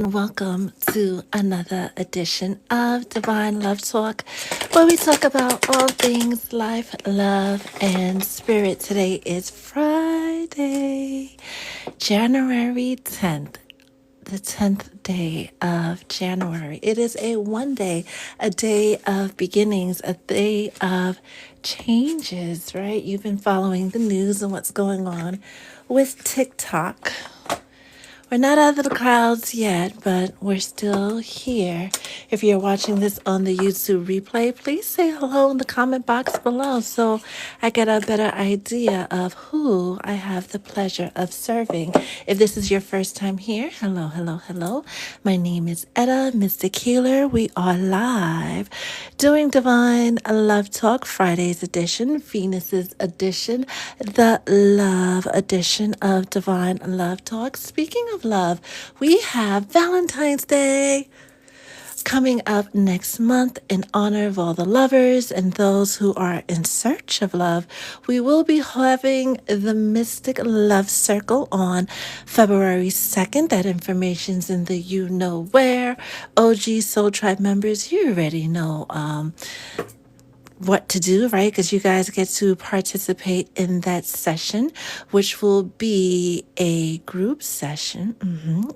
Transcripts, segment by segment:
Welcome to another edition of Divine Love Talk, where we talk about all things life, love, and spirit. Today is Friday, January 10th, the 10th day of January. It is a one day, a day of beginnings, a day of changes, right? You've been following the news and what's going on with TikTok. We're not out of the clouds yet, but we're still here. If you're watching this on the YouTube replay, please say hello in the comment box below so I get a better idea of who I have the pleasure of serving. If this is your first time here, hello, hello, hello. My name is ettamystichealer. We are live doing Divine Love Talk Fridays edition, Venus's edition, the love edition of Divine Love Talk. Speaking of love, we have Valentine's Day coming up next month. In honor of all the lovers and those who are in search of love. We will be having the Mystic Love Circle on February 2nd. That information's in the you know where. OG Soul Tribe members, you already know what to do, right? Because you guys get to participate in that session, which will be a group session.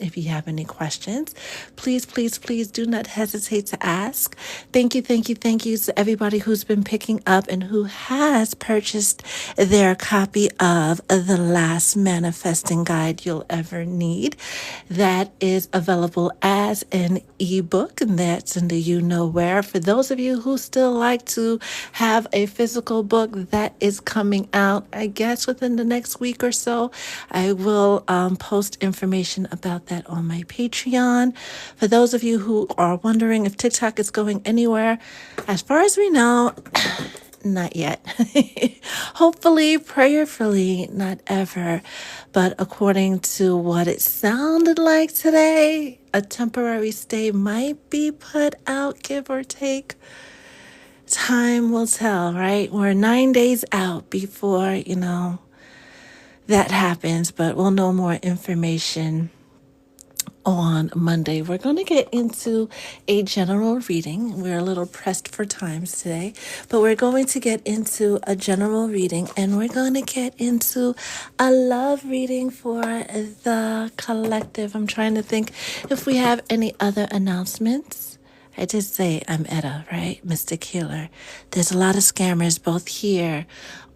If you have any questions, please, please, please do not hesitate to ask. Thank you, thank you, thank you to everybody who's been picking up and who has purchased their copy of The Last Manifesting Guide You'll Ever Need. That is available as an ebook, and that's in the you know where. For those of you who still like to have a physical book, that is coming out, I guess, within the next week or so. I will post information about that on my Patreon. For those of you who are wondering if TikTok is going anywhere, as far as we know, not yet. Hopefully, prayerfully, not ever. But according to what it sounded like today, a temporary stay might be put out, give or take. Time will tell, right? We're 9 days out before, that happens, but we'll know more information on Monday. We're going to get into a general reading. We're a little pressed for times today, but we're going to get into a general reading, and we're going to get into a love reading for the collective. I'm trying to think if we have any other announcements. I did say I'm Etta, right? Mystic Healer. There's a lot of scammers both here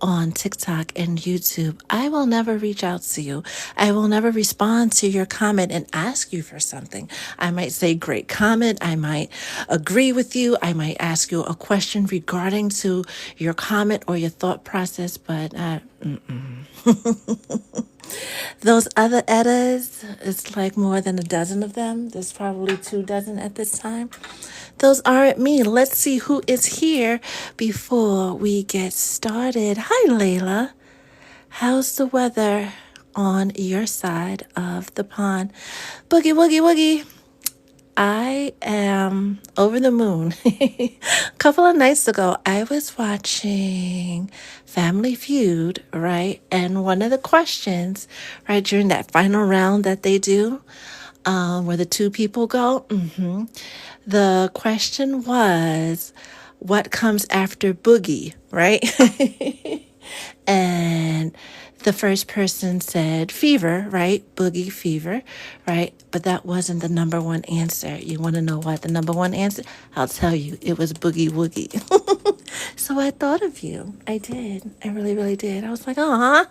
on TikTok and YouTube. I will never reach out to you. I will never respond to your comment and ask you for something. I might say great comment. I might agree with you. I might ask you a question regarding to your comment or your thought process, but those other Eddas, it's like more than a dozen of them. There's probably 24 at this time. Those aren't me. Let's see who is here before we get started. Hi, Layla. How's the weather on your side of the pond? Boogie, woogie, woogie. I am over the moon. A couple of nights ago, I was watching Family Feud, right? And one of the questions, right, during that final round that they do, where the two people go, the question was, what comes after Boogie, right? And the first person said fever, right? Boogie fever, right? But that wasn't the number one answer. You want to know what the number one answer? I'll tell you, it was boogie woogie. So I thought of you. I did. I really, really did. I was like, my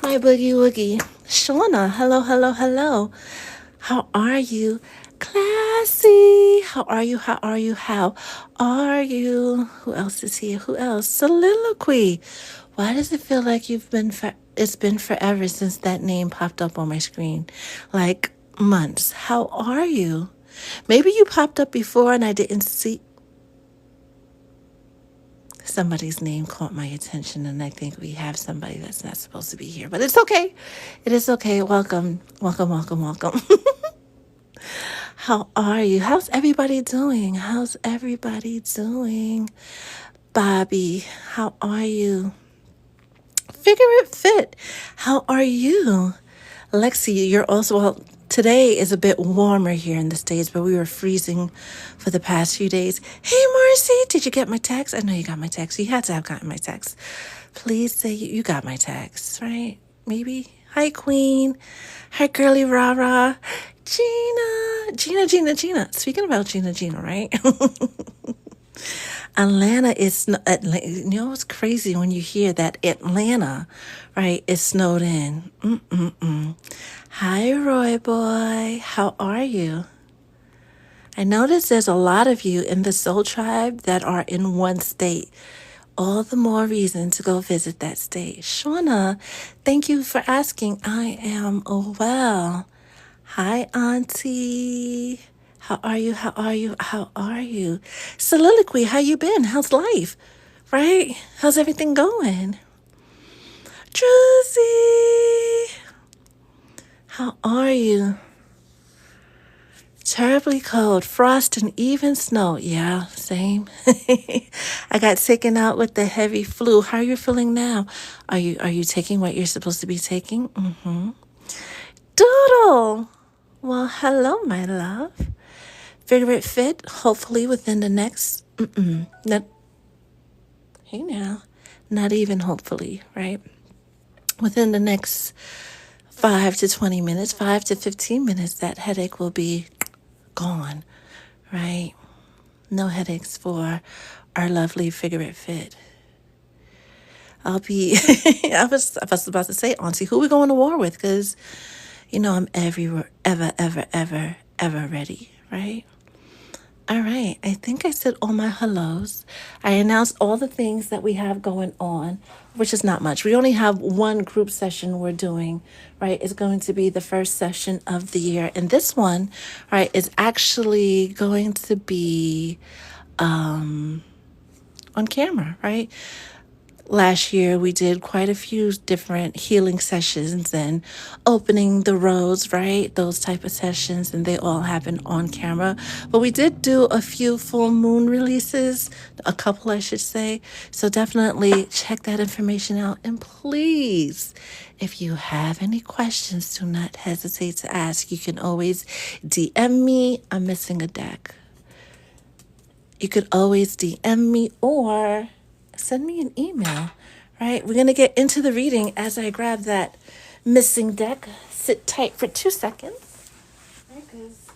boogie woogie. Shauna, hello, hello, hello. How are you? Classy. How are you? How are you? How are you? Who else is here? Who else? Soliloquy. Why does it feel like it's been forever since that name popped up on my screen? Like months. How are you? Maybe you popped up before and I didn't see. Somebody's name caught my attention, and I think we have somebody that's not supposed to be here. But it's okay. It is okay. Welcome. Welcome, welcome, welcome. How are you? How's everybody doing? How's everybody doing? Bobby, how are you? Figure it fit. How are you? Lexi, you're also, well, Today is a bit warmer here in the States, but we were freezing for the past few days. Hey, Marcy, did you get my text? I know you got my text. You had to have gotten my text. Please say you got my text, right? Maybe. Hi, Queen. Hi, girly rah-rah. Gina. Speaking about Gina, right? Atlanta is, you know, it's crazy when you hear that Atlanta, right, is snowed in. Hi, Roy boy. How are you? I notice there's a lot of you in the Soul Tribe that are in one state. All the more reason to go visit that state. Shauna, thank you for asking. I am well. Hi, Auntie. How are you? Soliloquy, how you been? How's life? Right? How's everything going? Druzy, how are you? Terribly cold, frost, and even snow. Yeah, same. I got taken out with the heavy flu. How are you feeling now? Are you taking what you're supposed to be taking? Doodle. Well, hello, my love. Favorite fit, hopefully within the next, hey now, not even hopefully, right? Within the next 5 to 20 minutes, 5 to 15 minutes, that headache will be gone, right? No headaches for our lovely figure it fit. I'll be, I was about to say, Auntie, who we going to war with? Because, you know, I'm everywhere, ever ready, right? All right, I think I said all my hellos. I announced all the things that we have going on, which is not much. We only have one group session we're doing, right? It's going to be the first session of the year. And this one, right, is actually going to be on camera, right? Last year, we did quite a few different healing sessions and opening the roads, right? Those type of sessions, and they all happen on camera. But we did do a few full moon releases, a couple, I should say. So definitely check that information out. And please, if you have any questions, do not hesitate to ask. You can always DM me. I'm missing a deck. You could always DM me or send me an email, right? We're going to get into the reading as I grab that missing deck. Sit tight for 2 seconds, right? Because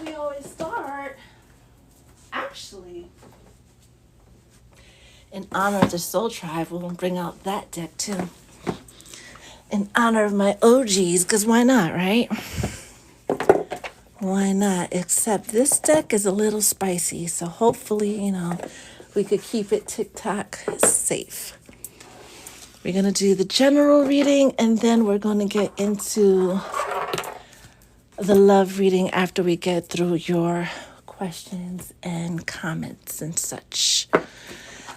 we always start, actually, in honor of the Soul Tribe, we'll bring out that deck too. In honor of my OGs, because why not, right? Why not? Except this deck is a little spicy, so hopefully, you know, we could keep it TikTok safe. We're going to do the general reading, and then we're going to get into the love reading after we get through your questions and comments and such.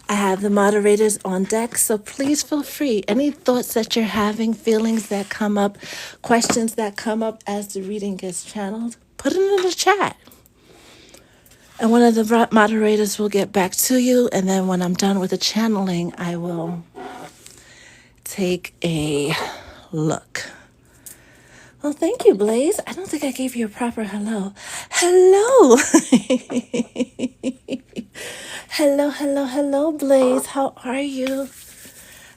I have the moderators on deck, so please feel free. Any thoughts that you're having, feelings that come up, questions that come up as the reading gets channeled, put it in the chat. And one of the moderators will get back to you. And then when I'm done with the channeling, I will take a look. Well, thank you, Blaze. I don't think I gave you a proper hello. Hello. hello, Blaze. How are you?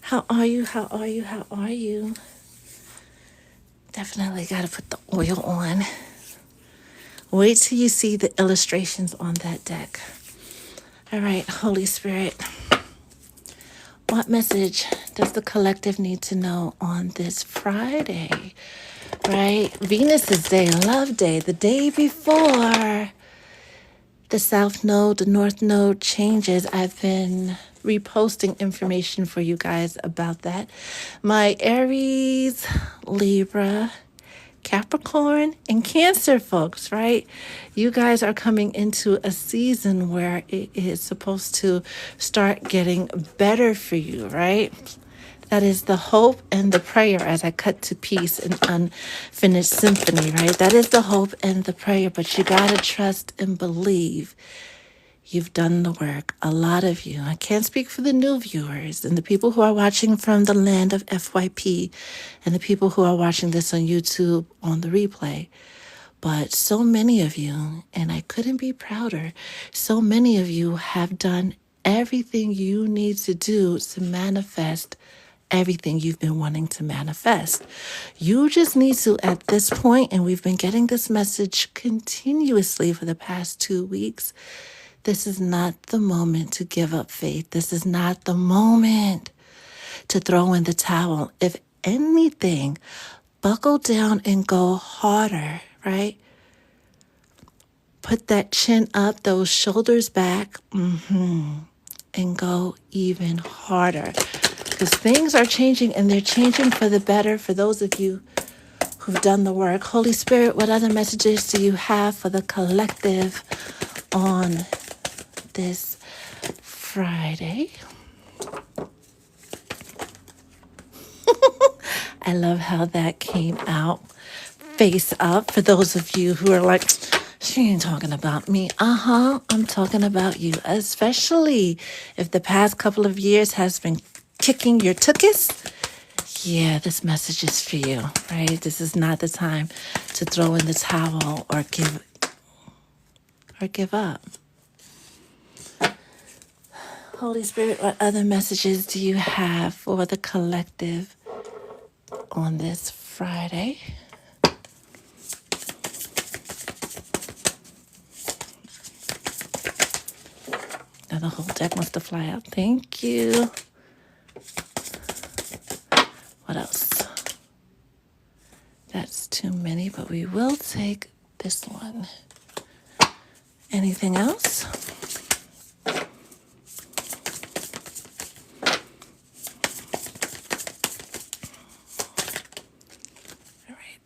How are you? Definitely got to put the oil on. Wait till you see the illustrations on that deck. All right, Holy Spirit, what message does the collective need to know on this Friday? Right? Venus's day, love day, the day before the South Node, the North Node changes. I've been reposting information for you guys about that. My Aries, Libra, Capricorn, and Cancer folks, right? You guys are coming into a season where it is supposed to start getting better for you, right? That is the hope and the prayer as I cut to peace an unfinished symphony, right? That is the hope and the prayer, but you got to trust and believe. You've done the work. A lot of you. I can't speak for the new viewers and the people who are watching from the land of FYP and the people who are watching this on YouTube on the replay. But so many of you, and I couldn't be prouder, so many of you have done everything you need to do to manifest everything you've been wanting to manifest. You just need to, at this point, and we've been getting this message continuously for the past 2 weeks, this is not the moment to give up faith. This is not the moment to throw in the towel. If anything, buckle down and go harder, right? Put that chin up, those shoulders back, and go even harder. Because things are changing, and they're changing for the better for those of you who've done the work. Holy Spirit, what other messages do you have for the collective on this Friday? I love how that came out face up for those of you who are like, she ain't talking about me. I'm talking about you, especially if the past couple of years has been kicking your tuchus. Yeah, this message is for you, right? This is not the time to throw in the towel or give up. Holy Spirit, what other messages do you have for the collective on this Friday? Now the whole deck wants to fly out. Thank you. What else? That's too many, but we will take this one. Anything else? All right.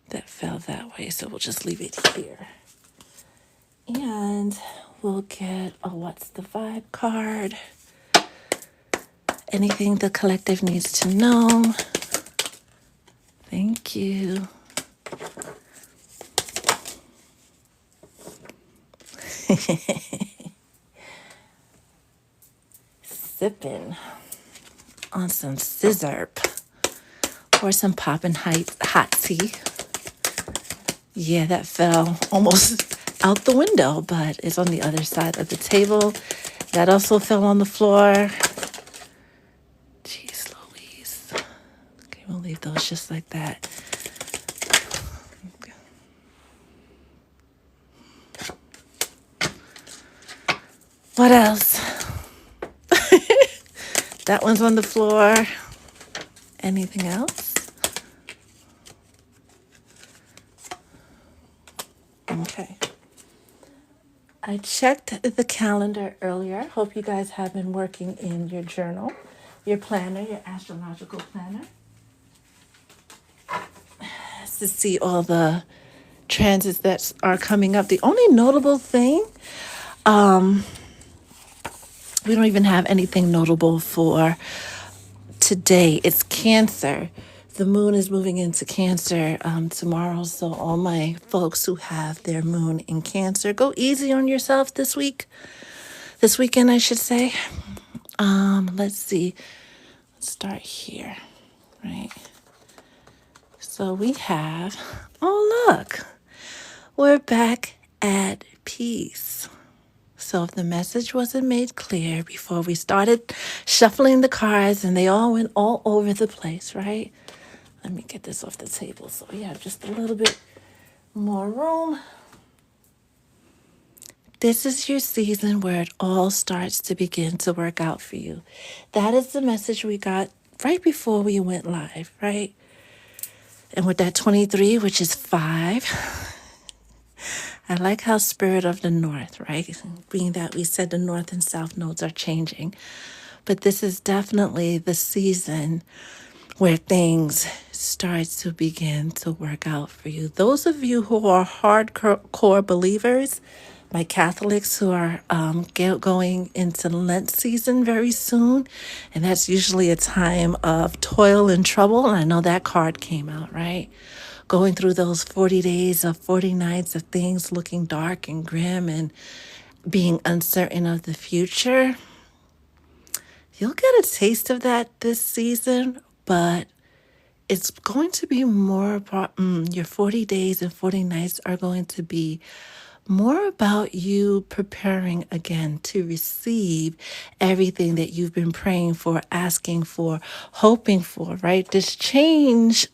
That fell that way, so we'll just leave it here. And we'll get a What's the Vibe card. Anything the collective needs to know. Thank you. Sipping on some scissor or some poppin' hot tea. Yeah, that fell almost out the window, but it's on the other side of the table. That also fell on the floor. Jeez Louise. Okay, we'll leave those just like that. What else? That one's on the floor. Anything else? Okay. I checked the calendar earlier. Hope you guys have been working in your journal, your planner, your astrological planner, to see all the transits that are coming up. The only notable thing, we don't even have anything notable for today. It's Cancer. The moon is moving into Cancer tomorrow. So all my folks who have their moon in Cancer, go easy on yourself this week. This weekend, I should say. Let's see. Let's start here, right? So we have, oh look, we're back at peace. So if the message wasn't made clear before we started shuffling the cards and they all went all over the place, right? Let me get this off the table so we have just a little bit more room. This is your season where it all starts to begin to work out for you. That is the message we got right before we went live, right? And with that 23, which is 5, I like how Spirit of the North, right? Being that we said the North and South nodes are changing. But this is definitely the season where things start to begin to work out for you. Those of you who are hardcore believers, my Catholics who are going into Lent season very soon, and that's usually a time of toil and trouble. And I know that card came out, right? Going through those 40 days of 40 nights of things looking dark and grim and being uncertain of the future. You'll get a taste of that this season, but it's going to be more about your 40 days and 40 nights are going to be more about you preparing again to receive everything that you've been praying for, asking for, hoping for, right? This change,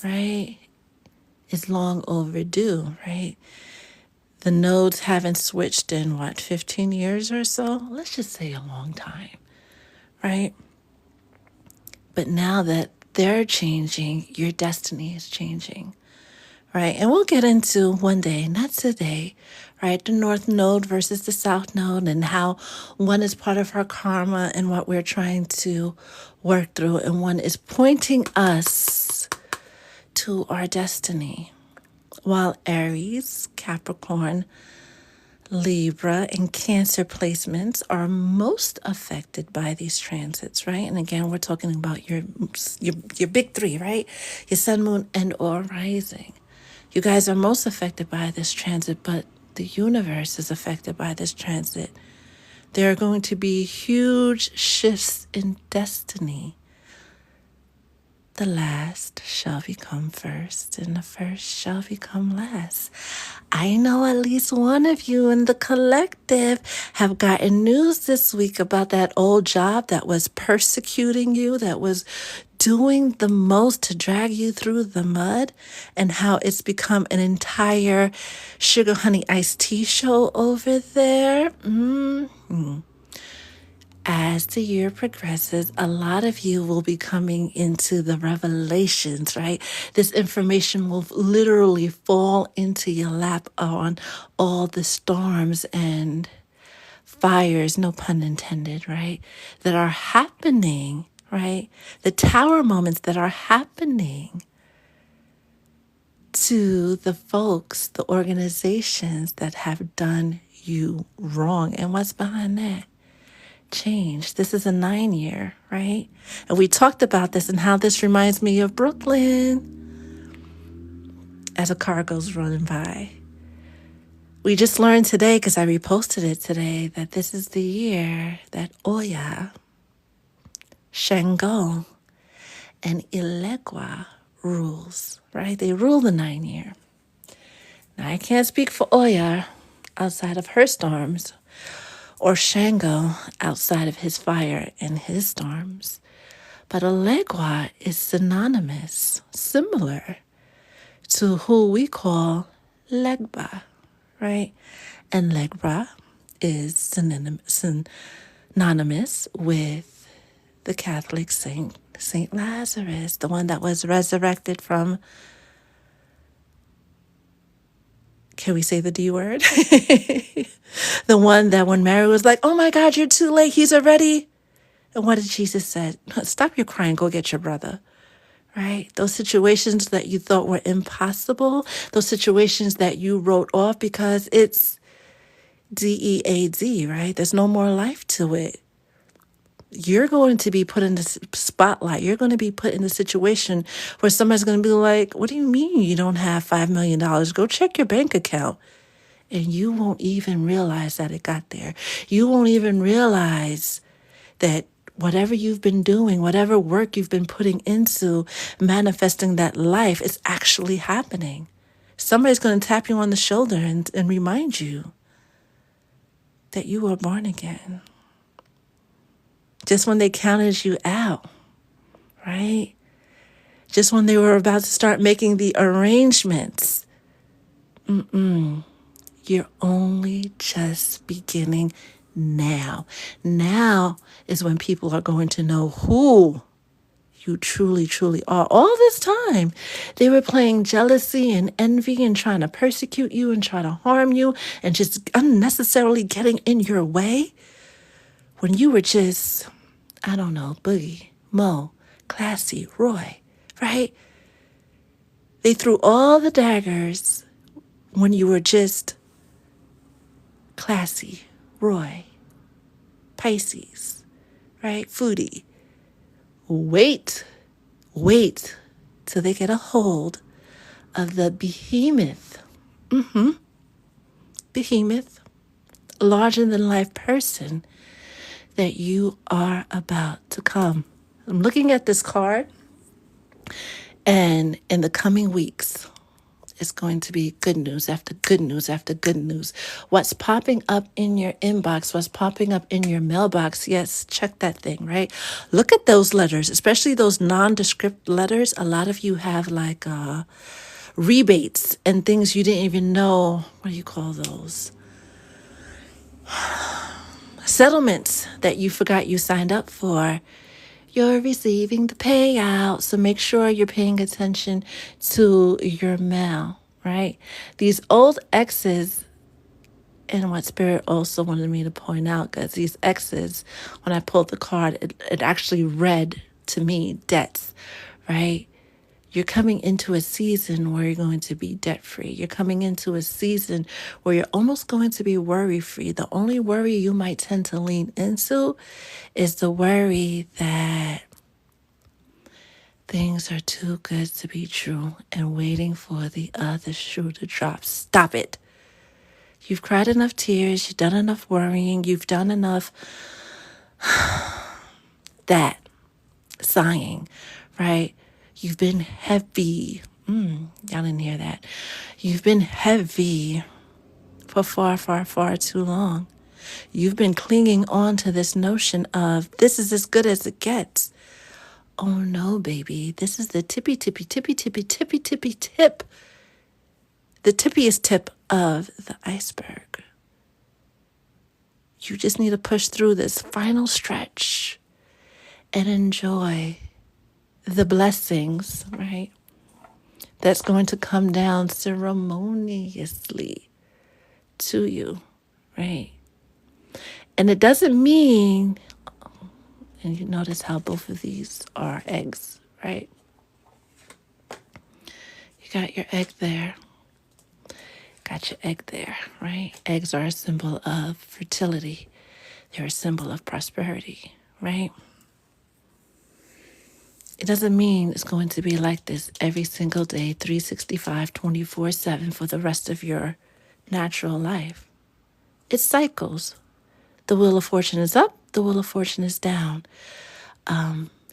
right, is long overdue, right? The nodes haven't switched in 15 years or so? Let's just say a long time, right? But now that they're changing, your destiny is changing, right? And we'll get into one day, not today, right? The North Node versus the South Node and how one is part of our karma and what we're trying to work through, and one is pointing us to our destiny. While Aries, Capricorn, Libra, and Cancer placements are most affected by these transits, right? And again, we're talking about your big three, right? Your sun, moon, and or rising. You guys are most affected by this transit, but the universe is affected by this transit. There are going to be huge shifts in destiny. The last shall become first, and the first shall become last. I know at least one of you in the collective have gotten news this week about that old job that was persecuting you, that was doing the most to drag you through the mud, and how it's become an entire sugar honey iced tea show over there. As the year progresses, a lot of you will be coming into the revelations, right? This information will literally fall into your lap on all the storms and fires, no pun intended, right? That are happening, right? The tower moments that are happening to the folks, the organizations that have done you wrong. And what's behind that? Change. This is a 9-year, right? And we talked about this and how this reminds me of Brooklyn as a car goes running by. We just learned today, because I reposted it today, that this is the year that Oya, Shango, and Ilegua rules, right? They rule the 9-year. Now, I can't speak for Oya outside of her storms, or Shango outside of his fire and his storms. But Elegua is synonymous, similar to who we call Legba, right? And Legba is synonymous with the Catholic saint, Saint Lazarus, the one that was resurrected from, can we say the D word? The one that when Mary was like, oh my God, you're too late, he's already. And what did Jesus say? Stop your crying, go get your brother. Right? Those situations that you thought were impossible, those situations that you wrote off because it's DEAD, right? There's no more life to it. You're going to be put in the spotlight. You're going to be put in a situation where somebody's going to be like, what do you mean you don't have $5 million? Go check your bank account. And you won't even realize that it got there. You won't even realize that whatever you've been doing, whatever work you've been putting into manifesting that life is actually happening. Somebody's going to tap you on the shoulder and remind you that you were born again. Just when they counted you out, right? Just when they were about to start making the arrangements. You're only just beginning now. Now is when people are going to know who you truly, truly are. All this time, they were playing jealousy and envy and trying to persecute you and try to harm you and just unnecessarily getting in your way when you were just, I don't know, Boogie, Mo, Classy, Roy, right? They threw all the daggers when you were just Classy, Roy, Pisces, right? Foodie. Wait till they get a hold of the behemoth, behemoth, larger than life person that you are about to come. I'm looking at this card, and in the coming weeks, it's going to be good news after good news after good news. What's popping up in your inbox, what's popping up in your mailbox, yes, check that thing, right? Look at those letters, especially those nondescript letters. A lot of you have like rebates and things you didn't even know. What do you call those? Settlements that you forgot you signed up for. You're receiving the payout. So make sure you're paying attention to your mail, right? These old exes, and what Spirit also wanted me to point out, because these exes, when I pulled the card, it actually read to me debts, right? You're coming into a season where you're going to be debt free. You're coming into a season where you're almost going to be worry free. The only worry you might tend to lean into is the worry that things are too good to be true and waiting for the other shoe to drop. Stop it. You've cried enough tears. You've done enough worrying. You've done enough that sighing, right? You've been heavy. Y'all didn't hear that. You've been heavy for far, far, far too long. You've been clinging on to this notion of this is as good as it gets. Oh no, baby. This is the tippy, tippy, tippy, tippy, tippy, tippy tip. The tippiest tip of the iceberg. You just need to push through this final stretch and enjoy the blessings, right? That's going to come down ceremoniously to you, right? And it doesn't mean, and you notice how both of these are eggs, right? You got your egg there. Got your egg there, right? Eggs are a symbol of fertility. They're a symbol of prosperity, right? It doesn't mean it's going to be like this every single day, 365, 24/7 for the rest of your natural life. It cycles. The wheel of fortune is up. The wheel of fortune is down.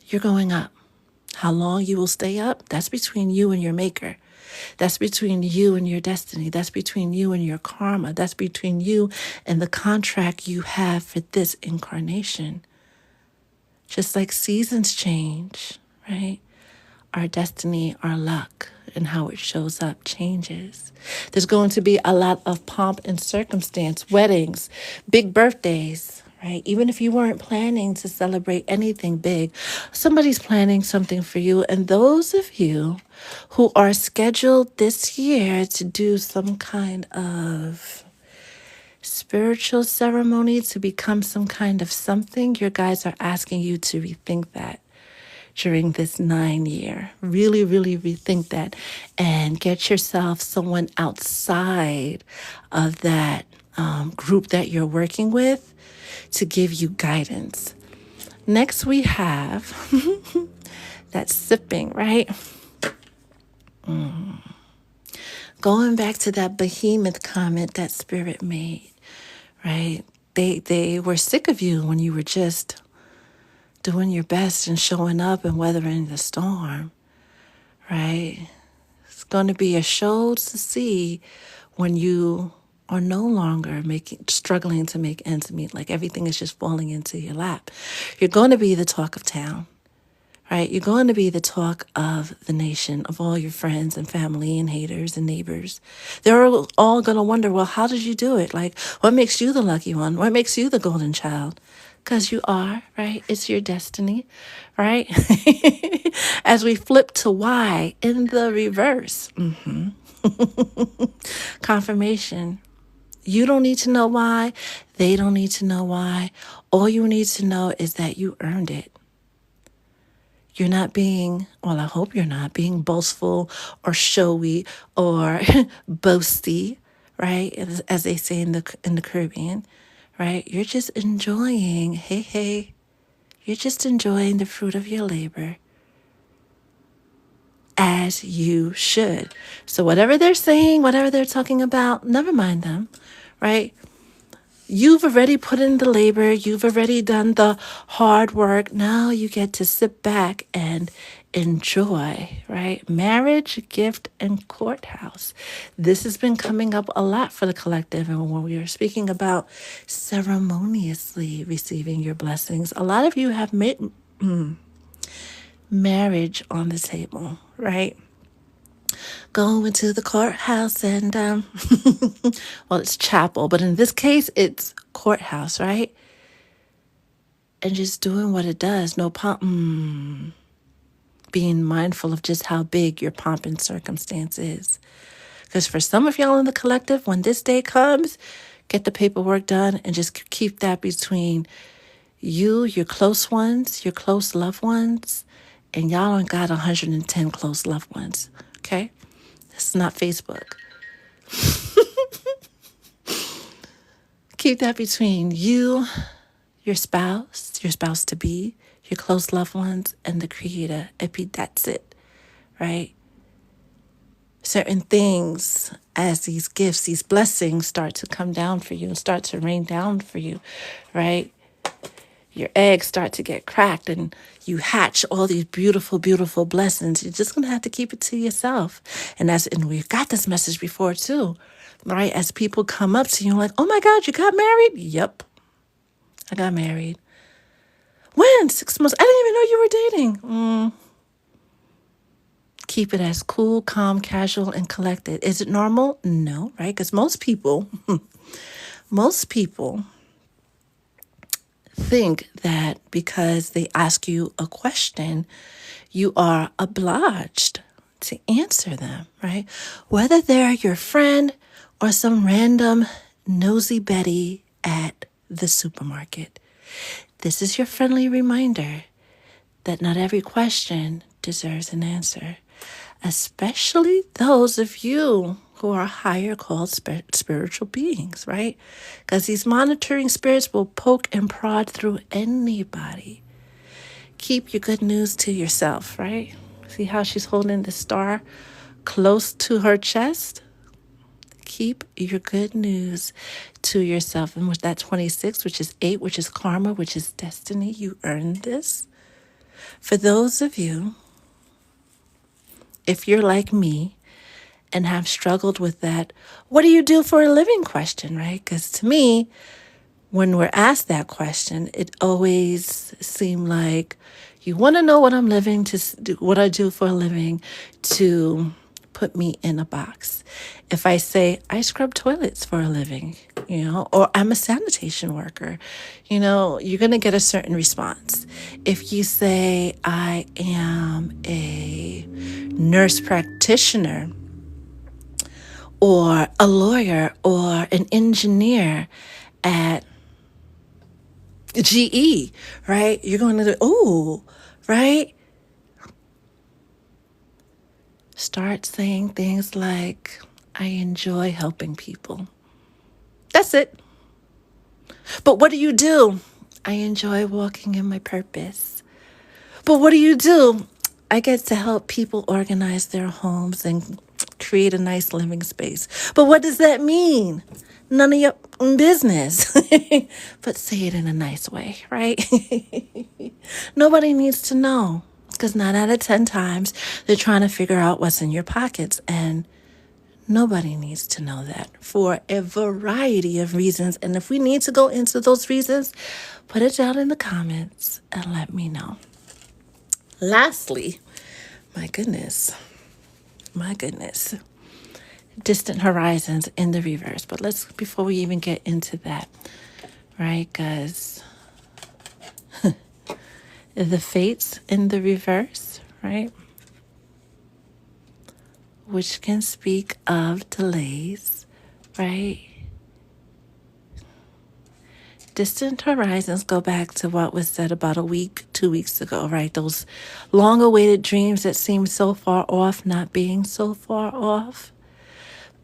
You're going up. How long you will stay up, that's between you and your maker. That's between you and your destiny. That's between you and your karma. That's between you and the contract you have for this incarnation. Just like seasons change, right? Our destiny, our luck, and how it shows up changes. There's going to be a lot of pomp and circumstance, weddings, big birthdays, right? Even if you weren't planning to celebrate anything big, somebody's planning something for you. And those of you who are scheduled this year to do some kind of spiritual ceremony, to become some kind of something, your guides are asking you to rethink that during this 9 year. Really, really rethink that and get yourself someone outside of that group that you're working with to give you guidance. Next, we have that sipping, right? Going back to that behemoth comment that Spirit made, right? They were sick of you when you were just doing your best and showing up and weathering the storm, right? It's going to be a show to see when you are no longer struggling to make ends meet, like everything is just falling into your lap. You're going to be the talk of town, right? You're going to be the talk of the nation, of all your friends and family and haters and neighbors. They're all going to wonder, well, how did you do it? Like, what makes you the lucky one? What makes you the golden child? Because you are, right? It's your destiny, right? As we flip to why in the reverse. Confirmation. You don't need to know why. They don't need to know why. All you need to know is that you earned it. You're not being, well, I hope you're not being boastful or showy or boasty, right? As they say in the Caribbean, right? You're just enjoying, hey, you're just enjoying the fruit of your labor as you should. So whatever they're saying, whatever they're talking about, never mind them, right? You've already put in the labor. You've already done the hard work. Now you get to sit back and enjoy, right? Marriage, gift, and courthouse. This has been coming up a lot for the collective. And when we are speaking about ceremoniously receiving your blessings, a lot of you have made marriage on the table, right? Going to the courthouse and, well, it's chapel, but in this case, it's courthouse, right? And just doing what it does. No pomp, being mindful of just how big your pomp and circumstance is. Because for some of y'all in the collective, when this day comes, get the paperwork done and just keep that between you, your close ones, your close loved ones, and y'all ain't got 110 close loved ones, okay? It's not Facebook. Keep that between you, your spouse to be, your close loved ones, and the Creator. That's it, right? Certain things, as these gifts, these blessings start to come down for you and start to rain down for you, right? Your eggs start to get cracked and you hatch all these beautiful, beautiful blessings. You're just going to have to keep it to yourself. And we've got this message before too, right? As people come up to you like, oh my God, you got married? Yep, I got married. When? 6 months. I didn't even know you were dating. Keep it as cool, calm, casual, and collected. Is it normal? No, right? Because most people think that because they ask you a question, you are obliged to answer them, right? Whether they're your friend or some random nosy Betty at the supermarket. This is your friendly reminder that not every question deserves an answer, especially those of you who are higher called spiritual beings, right? Because these monitoring spirits will poke and prod through anybody. Keep your good news to yourself, right? See how she's holding the star close to her chest? Keep your good news to yourself. And with that 26, which is 8, which is karma, which is destiny, you earned this. For those of you, if you're like me and have struggled with that, what do you do for a living question, right? Because to me, when we're asked that question, it always seemed like you want to know what I'm living to do, what I do for a living, to put me in a box. If I say I scrub toilets for a living, or I'm a sanitation worker, you're going to get a certain response. If you say I am a nurse practitioner or a lawyer or an engineer at GE, right? You're going to do, oh, right? Start saying things like, I enjoy helping people. That's it. But what do you do? I enjoy walking in my purpose. But what do you do? I get to help people organize their homes and create a nice living space. But what does that mean? None of your business. But say it in a nice way, right? Nobody needs to know. Because 9 out of 10 times, they're trying to figure out what's in your pockets. And nobody needs to know that for a variety of reasons. And if we need to go into those reasons, put it down in the comments and let me know. Lastly, my goodness, distant horizons in the reverse. But before we even get into that, right, guys, the fates in the reverse, right, which can speak of delays, right? Distant horizons go back to what was said about a week, 2 weeks ago, right? Those long-awaited dreams that seem so far off, not being so far off.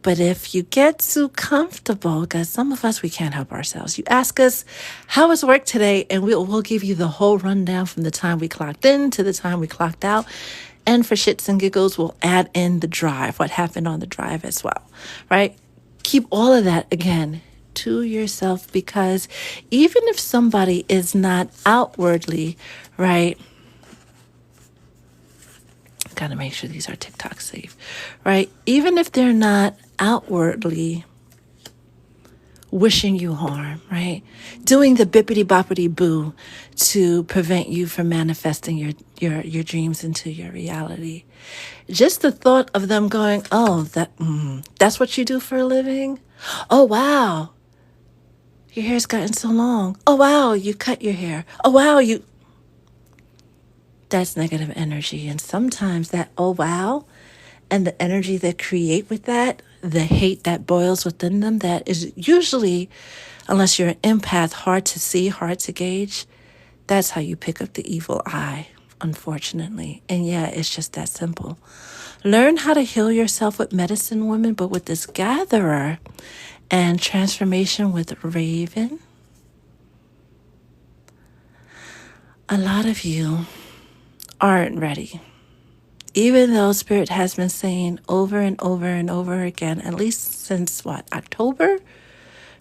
But if you get too comfortable, because some of us, we can't help ourselves. You ask us, how was work today? And we'll give you the whole rundown from the time we clocked in to the time we clocked out. And for shits and giggles, we'll add in the drive, what happened on the drive as well, right? Keep all of that, again, to yourself, because even if somebody is not outwardly, right, gotta make sure these are TikTok safe, right? Even if they're not outwardly wishing you harm, right? Doing the bippity boppity boo to prevent you from manifesting your dreams into your reality. Just the thought of them going, oh, that's what you do for a living? Oh, wow. Your hair's gotten so long. Oh, wow, you cut your hair. Oh, wow, that's negative energy. And sometimes that, oh, wow, and the energy they create with that, the hate that boils within them, that is usually, unless you're an empath, hard to see, hard to gauge. That's how you pick up the evil eye, unfortunately. And yeah, it's just that simple. Learn how to heal yourself with medicine, women, but with this gatherer and transformation with Raven, a lot of you aren't ready. Even though Spirit has been saying over and over and over again, at least since October,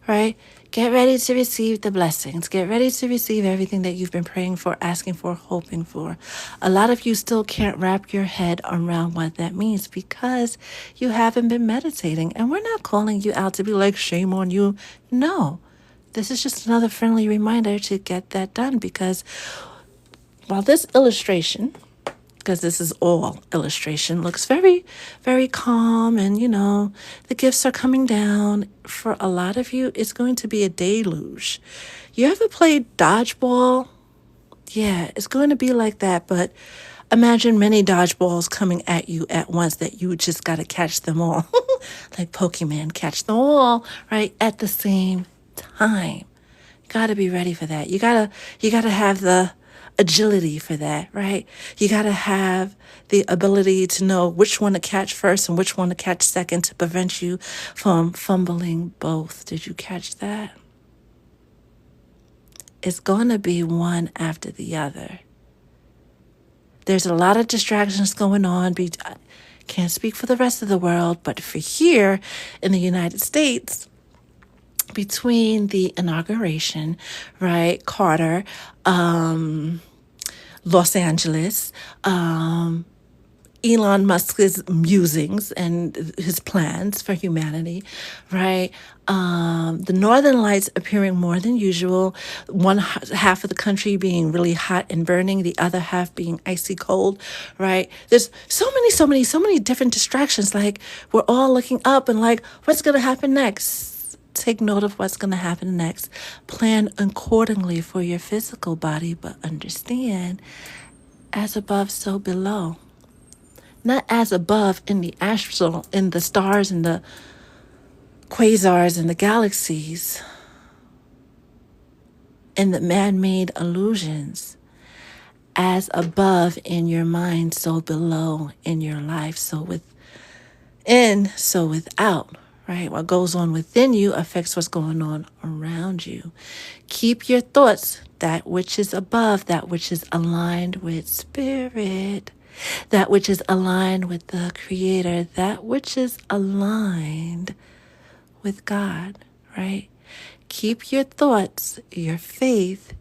right? Get ready to receive the blessings. Get ready to receive everything that you've been praying for, asking for, hoping for. A lot of you still can't wrap your head around what that means because you haven't been meditating. And we're not calling you out to be like, shame on you. No, this is just another friendly reminder to get that done, because while this illustration, because this is all illustration, looks very, very calm, and the gifts are coming down. For a lot of you, it's going to be a deluge. You ever played dodgeball? Yeah, it's going to be like that, but imagine many dodgeballs coming at you at once that you just got to catch them all. Like Pokemon, catch them all, right, at the same time. You got to be ready for that. You got to have the agility for that, right? You got to have the ability to know which one to catch first and which one to catch second to prevent you from fumbling both. Did you catch that? It's going to be one after the other. There's a lot of distractions going on. I can't speak for the rest of the world, but for here in the United States, between the inauguration, right, Carter, Los Angeles, Elon Musk's musings and his plans for humanity, right? The northern lights appearing more than usual, one half of the country being really hot and burning, the other half being icy cold, right? There's so many different distractions. Like, we're all looking up and like, what's going to happen next? Take note of what's going to happen next. Plan accordingly for your physical body, but understand, as above, so below. Not as above in the astral, in the stars and the quasars and the galaxies, in the man-made illusions. As above in your mind, so below in your life. So within, so without. Right? What goes on within you affects what's going on around you. Keep your thoughts, that which is above, that which is aligned with Spirit, that which is aligned with the Creator, that which is aligned with God, right? Keep your thoughts, your faith,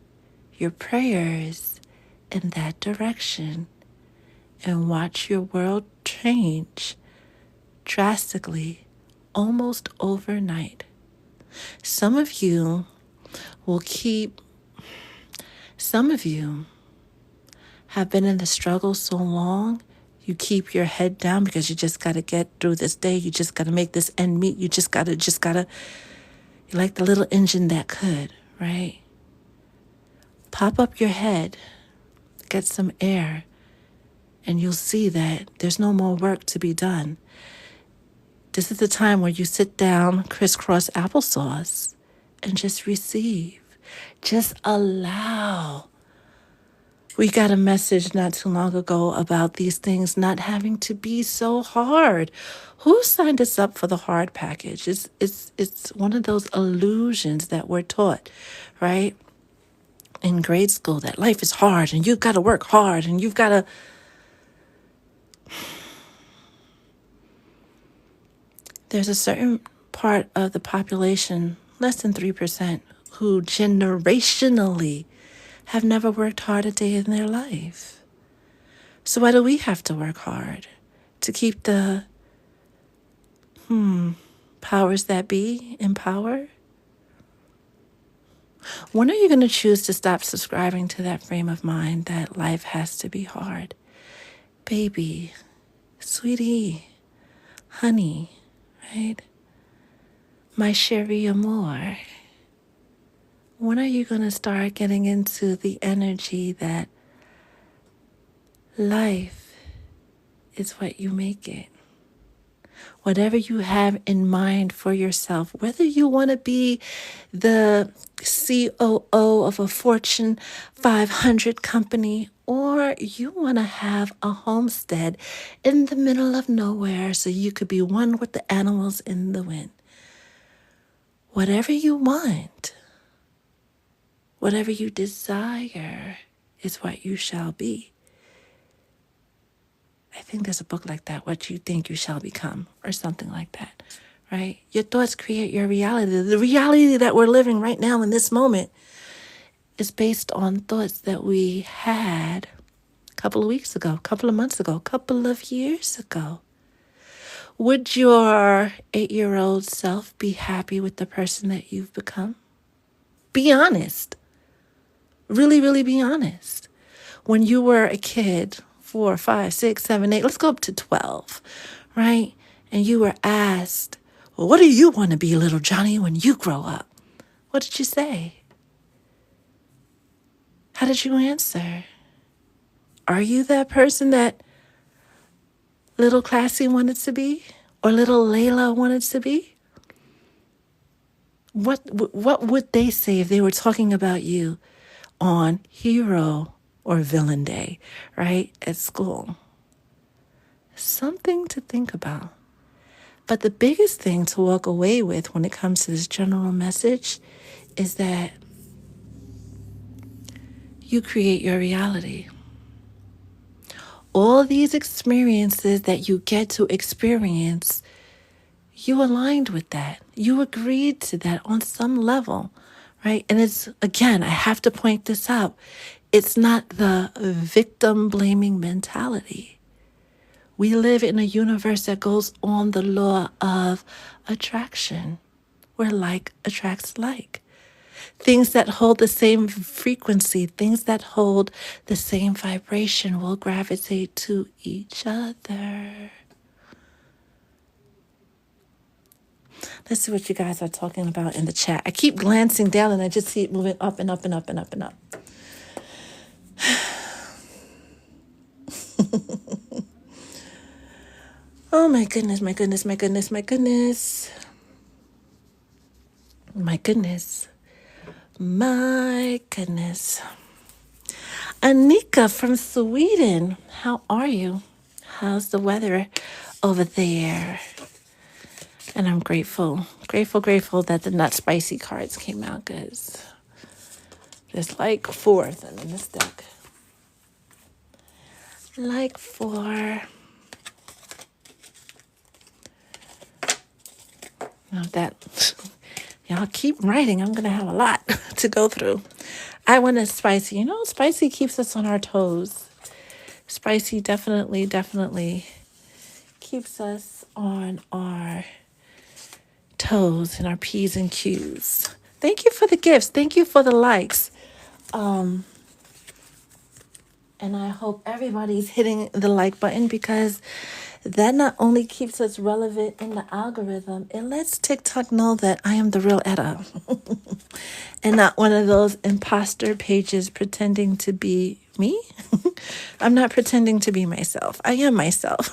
your prayers in that direction, and watch your world change drastically, almost overnight. Some of you have been in the struggle so long, you keep your head down because you just got to get through this day. You just got to make this end meet. You just got to, you're like the little engine that could, right? Pop up your head, get some air, and you'll see that there's no more work to be done. This is the time where you sit down, crisscross applesauce, and just receive. Just allow. We got a message not too long ago about these things not having to be so hard. Who signed us up for the hard package? It's one of those illusions that we're taught, right? In grade school, that life is hard and you've got to work hard and you've got to... There's a certain part of the population, less than 3%, who generationally have never worked hard a day in their life. So why do we have to work hard? To keep the powers that be in power? When are you going to choose to stop subscribing to that frame of mind that life has to be hard? Baby, sweetie, honey, right? My chérie amour. When are you going to start getting into the energy that life is what you make it? Whatever you have in mind for yourself, whether you want to be the COO of a Fortune 500 company or you want to have a homestead in the middle of nowhere so you could be one with the animals in the wind. Whatever you want, whatever you desire is what you shall be. I think there's a book like that, What You Think You Shall Become, or something like that, right? Your thoughts create your reality. The reality that we're living right now in this moment is based on thoughts that we had a couple of weeks ago, a couple of months ago, a couple of years ago. Would your 8-year-old self be happy with the person that you've become? Be honest. Really, really be honest. When you were a kid, 4, 5, 6, 7, 8, let's go up to 12, right? And you were asked, well, what do you want to be, little Johnny, when you grow up? What did you say? How did you answer? Are you that person that little Classy wanted to be? Or little Layla wanted to be? What would they say if they were talking about you on hero or villain day, right, at school? Something to think about. But the biggest thing to walk away with when it comes to this general message is that you create your reality. All these experiences that you get to experience, you aligned with that. You agreed to that on some level, right? And it's, again, I have to point this out. It's not the victim blaming mentality. We live in a universe that goes on the law of attraction, where like attracts like. Things that hold the same frequency, things that hold the same vibration will gravitate to each other. Let's see what you guys are talking about in the chat. I keep glancing down and I just see it moving up and up and up and up and up. Oh my goodness, my goodness, my goodness, my goodness. My goodness. My goodness. Anika from Sweden, how are you? How's the weather over there? And I'm grateful that the not spicy cards came out, because there's like 4 of them in this deck. Like 4. Now that y'all keep writing, I'm gonna have a lot to go through. I want a spicy. You know, spicy keeps us on our toes. Spicy definitely keeps us on our toes and our P's and Q's. Thank you for the gifts. Thank you for the likes. And I hope everybody's hitting the like button, because that not only keeps us relevant in the algorithm, it lets TikTok know that I am the real Etta and not one of those imposter pages pretending to be me. I'm not pretending to be myself. I am myself.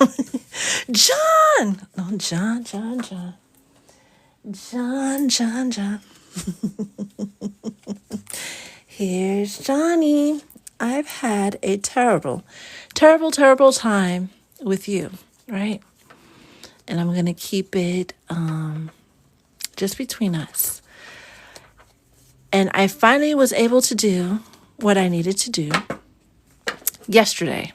John. Oh, John. Here's Johnny. I've had a terrible time with you, right? And I'm going to keep it just between us. And I finally was able to do what I needed to do yesterday.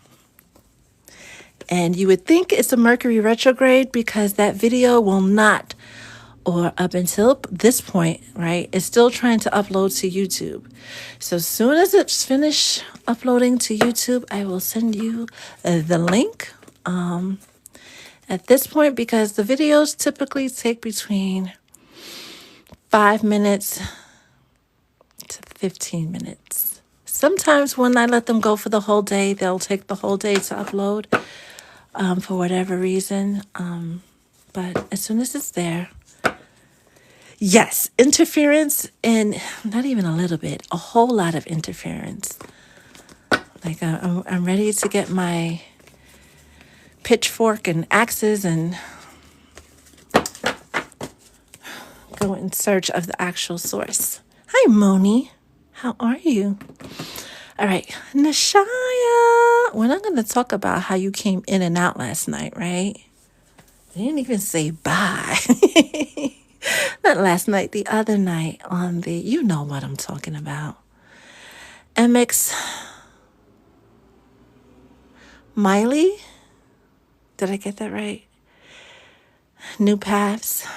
And you would think it's a Mercury retrograde because that video will not, or up until this point, right, it's still trying to upload to YouTube. So as soon as it's finished uploading to YouTube, I will send you the link. At this point, because the videos typically take between 5 minutes to 15 minutes. Sometimes when I let them go for the whole day, they'll take the whole day to upload for whatever reason. But as soon as it's there, yes, interference, and not even a little bit, a whole lot of interference. Like I'm ready to get my pitchfork and axes and go in search of the actual source. Hi, Moni. How are you? All right, Nashaya. We're not going to talk about how you came in and out last night, right? I didn't even say bye. Not last night, the other night on the, you know what I'm talking about. MX Miley. Did I get that right? New Paths.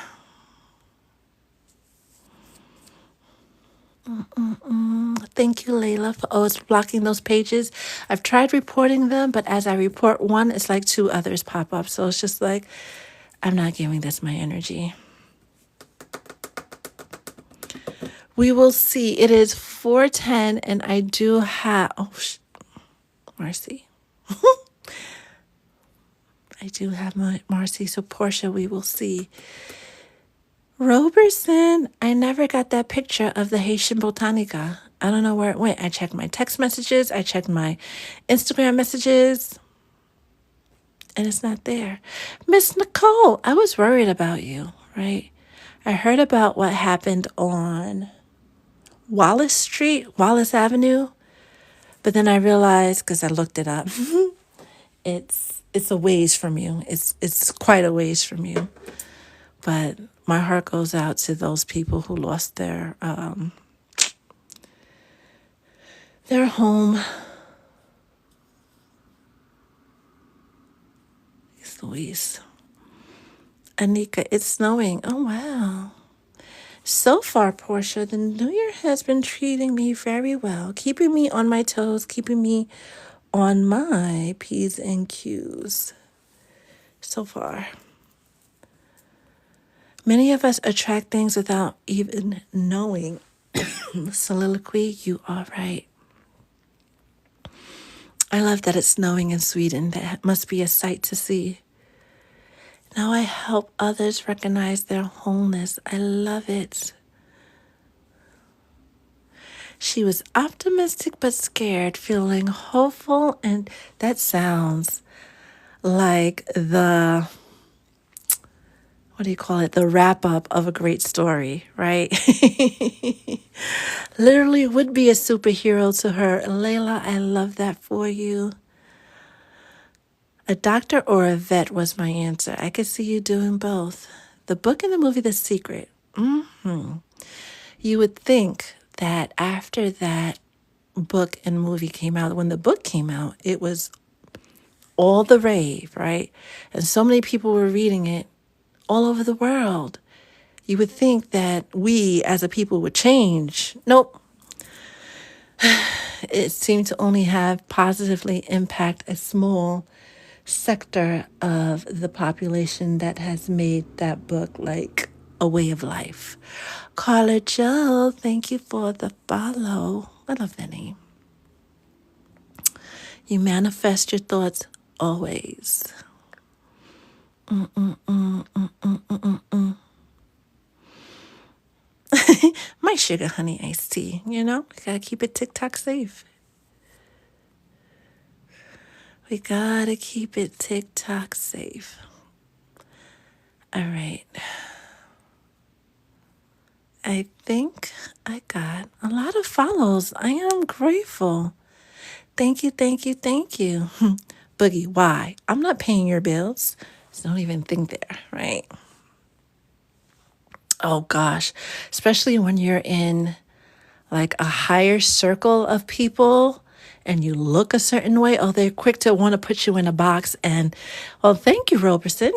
Thank you, Layla, for always blocking those pages. I've tried reporting them, but as I report one, it's like 2 others pop up. So it's just like, I'm not giving this my energy. We will see. It is 4:10, and I do have, Marcy. I do have my Marcy. So Portia, we will see. Roberson, I never got that picture of the Haitian Botanica. I don't know where it went. I checked my text messages. I checked my Instagram messages. And it's not there. Miss Nicole, I was worried about you, right? I heard about what happened on Wallace Avenue. But then I realized, because I looked it up, it's a ways from you. It's quite a ways from you. But my heart goes out to those people who lost their home. It's Louise. Anika, it's snowing. Oh, wow. So far, Portia, the new year has been treating me very well, keeping me on my toes, keeping me on my P's and Q's. So far. Many of us attract things without even knowing. Soliloquy, you are right. I love that it's snowing in Sweden. That must be a sight to see. Now I help others recognize their wholeness. I love it. She was optimistic but scared, feeling hopeful, and that sounds like the, what do you call it? The wrap up of a great story, right? Literally would be a superhero to her. Layla, I love that for you. A doctor or a vet was my answer. I could see you doing both. The book and the movie, The Secret. You would think that after that book and movie came out, when the book came out, it was all the rave, right? And so many people were reading it all over the world. You would think that we as a people would change. Nope. It seemed to only have positively impact a small sector of the population that has made that book like a way of life. Carla Joe, thank you for the follow. I love that name. You manifest your thoughts always. My sugar honey iced tea, you know? We gotta keep it TikTok safe. We gotta keep it TikTok safe. All right. I think I got a lot of follows. I am grateful. Thank you, thank you, thank you. Boogie, why? I'm not paying your bills. So don't even think there, right? Oh gosh, especially when you're in like a higher circle of people and you look a certain way, oh, they're quick to want to put you in a box. And, well, thank you, Roberson.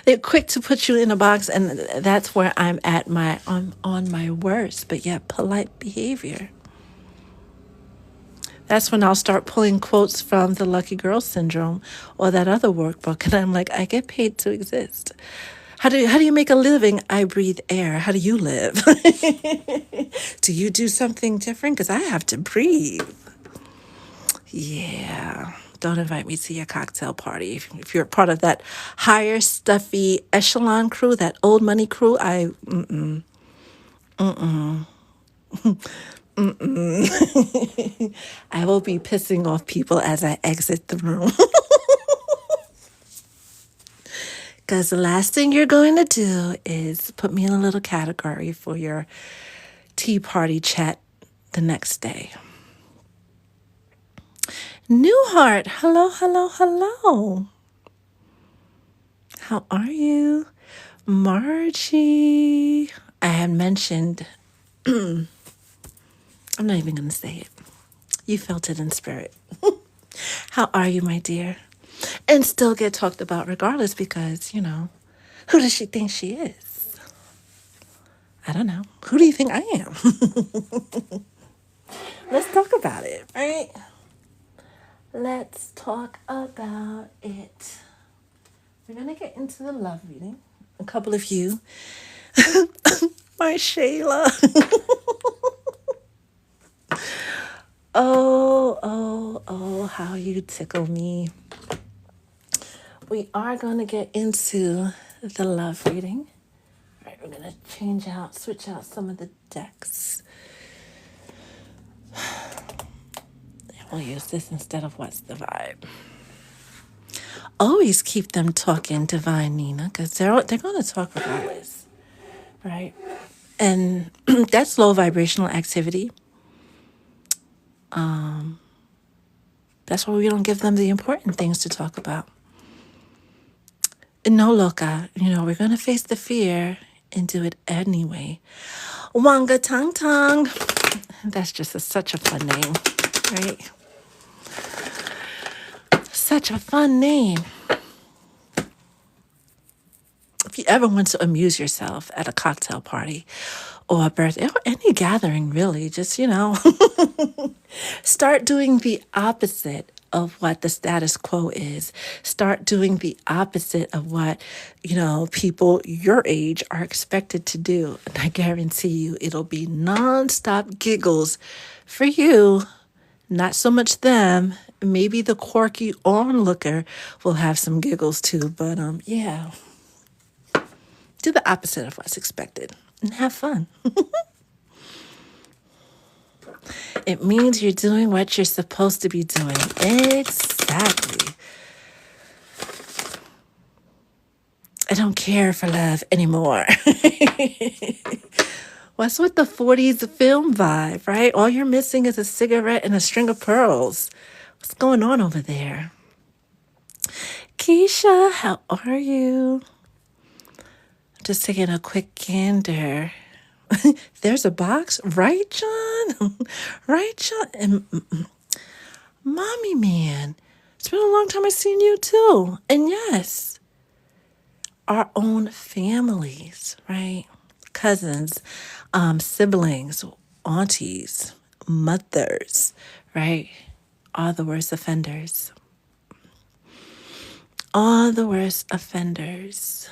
They're quick to put you in a box, and that's where I'm at on my worst, but yet polite behavior. That's when I'll start pulling quotes from the Lucky Girl Syndrome or that other workbook, and I'm like, I get paid to exist. How do you make a living? I breathe air. How do you live? Do you do something different? Because I have to breathe. Yeah. Don't invite me to your cocktail party. If you're part of that higher, stuffy echelon crew, that old money crew, I will be pissing off people as I exit the room. Because the last thing you're going to do is put me in a little category for your tea party chat the next day. Newhart, hello, hello, hello. How are you? Margie, I had mentioned, I'm not even going to say it. You felt it in spirit. How are you, my dear? And still get talked about regardless because, who does she think she is? I don't know. Who do you think I am? Let's talk about it, right? Let's talk about it. We're going to get into the love reading. A couple of you. My Shayla. Oh, how you tickle me. We are going to get into the love reading. All right, we're going to switch out some of the decks. We'll use this instead of What's the Vibe. Always keep them talking, Divine Nina, because they're going to talk regardless, right? And that's low vibrational activity. That's why we don't give them the important things to talk about. No, loca, we're going to face the fear and do it anyway. Wanga Tang Tang. That's just such a fun name, right? Such a fun name. If you ever want to amuse yourself at a cocktail party or a birthday or any gathering, really, just, start doing the opposite of what the status quo is. Start doing the opposite of what, people your age are expected to do. And I guarantee you it'll be nonstop giggles for you, not so much them. Maybe the quirky onlooker will have some giggles too, but yeah. Do the opposite of what's expected and have fun. It means you're doing what you're supposed to be doing. Exactly. I don't care for love anymore. What's with the 40s film vibe, right? All you're missing is a cigarette and a string of pearls. What's going on over there? Keisha, how are you? Just taking a quick gander. There's a box, right, John? Right, John? And Mommy Man, it's been a long time I've seen you too. And yes, our own families, right? Cousins, siblings, aunties, mothers, right? All the worst offenders. All the worst offenders.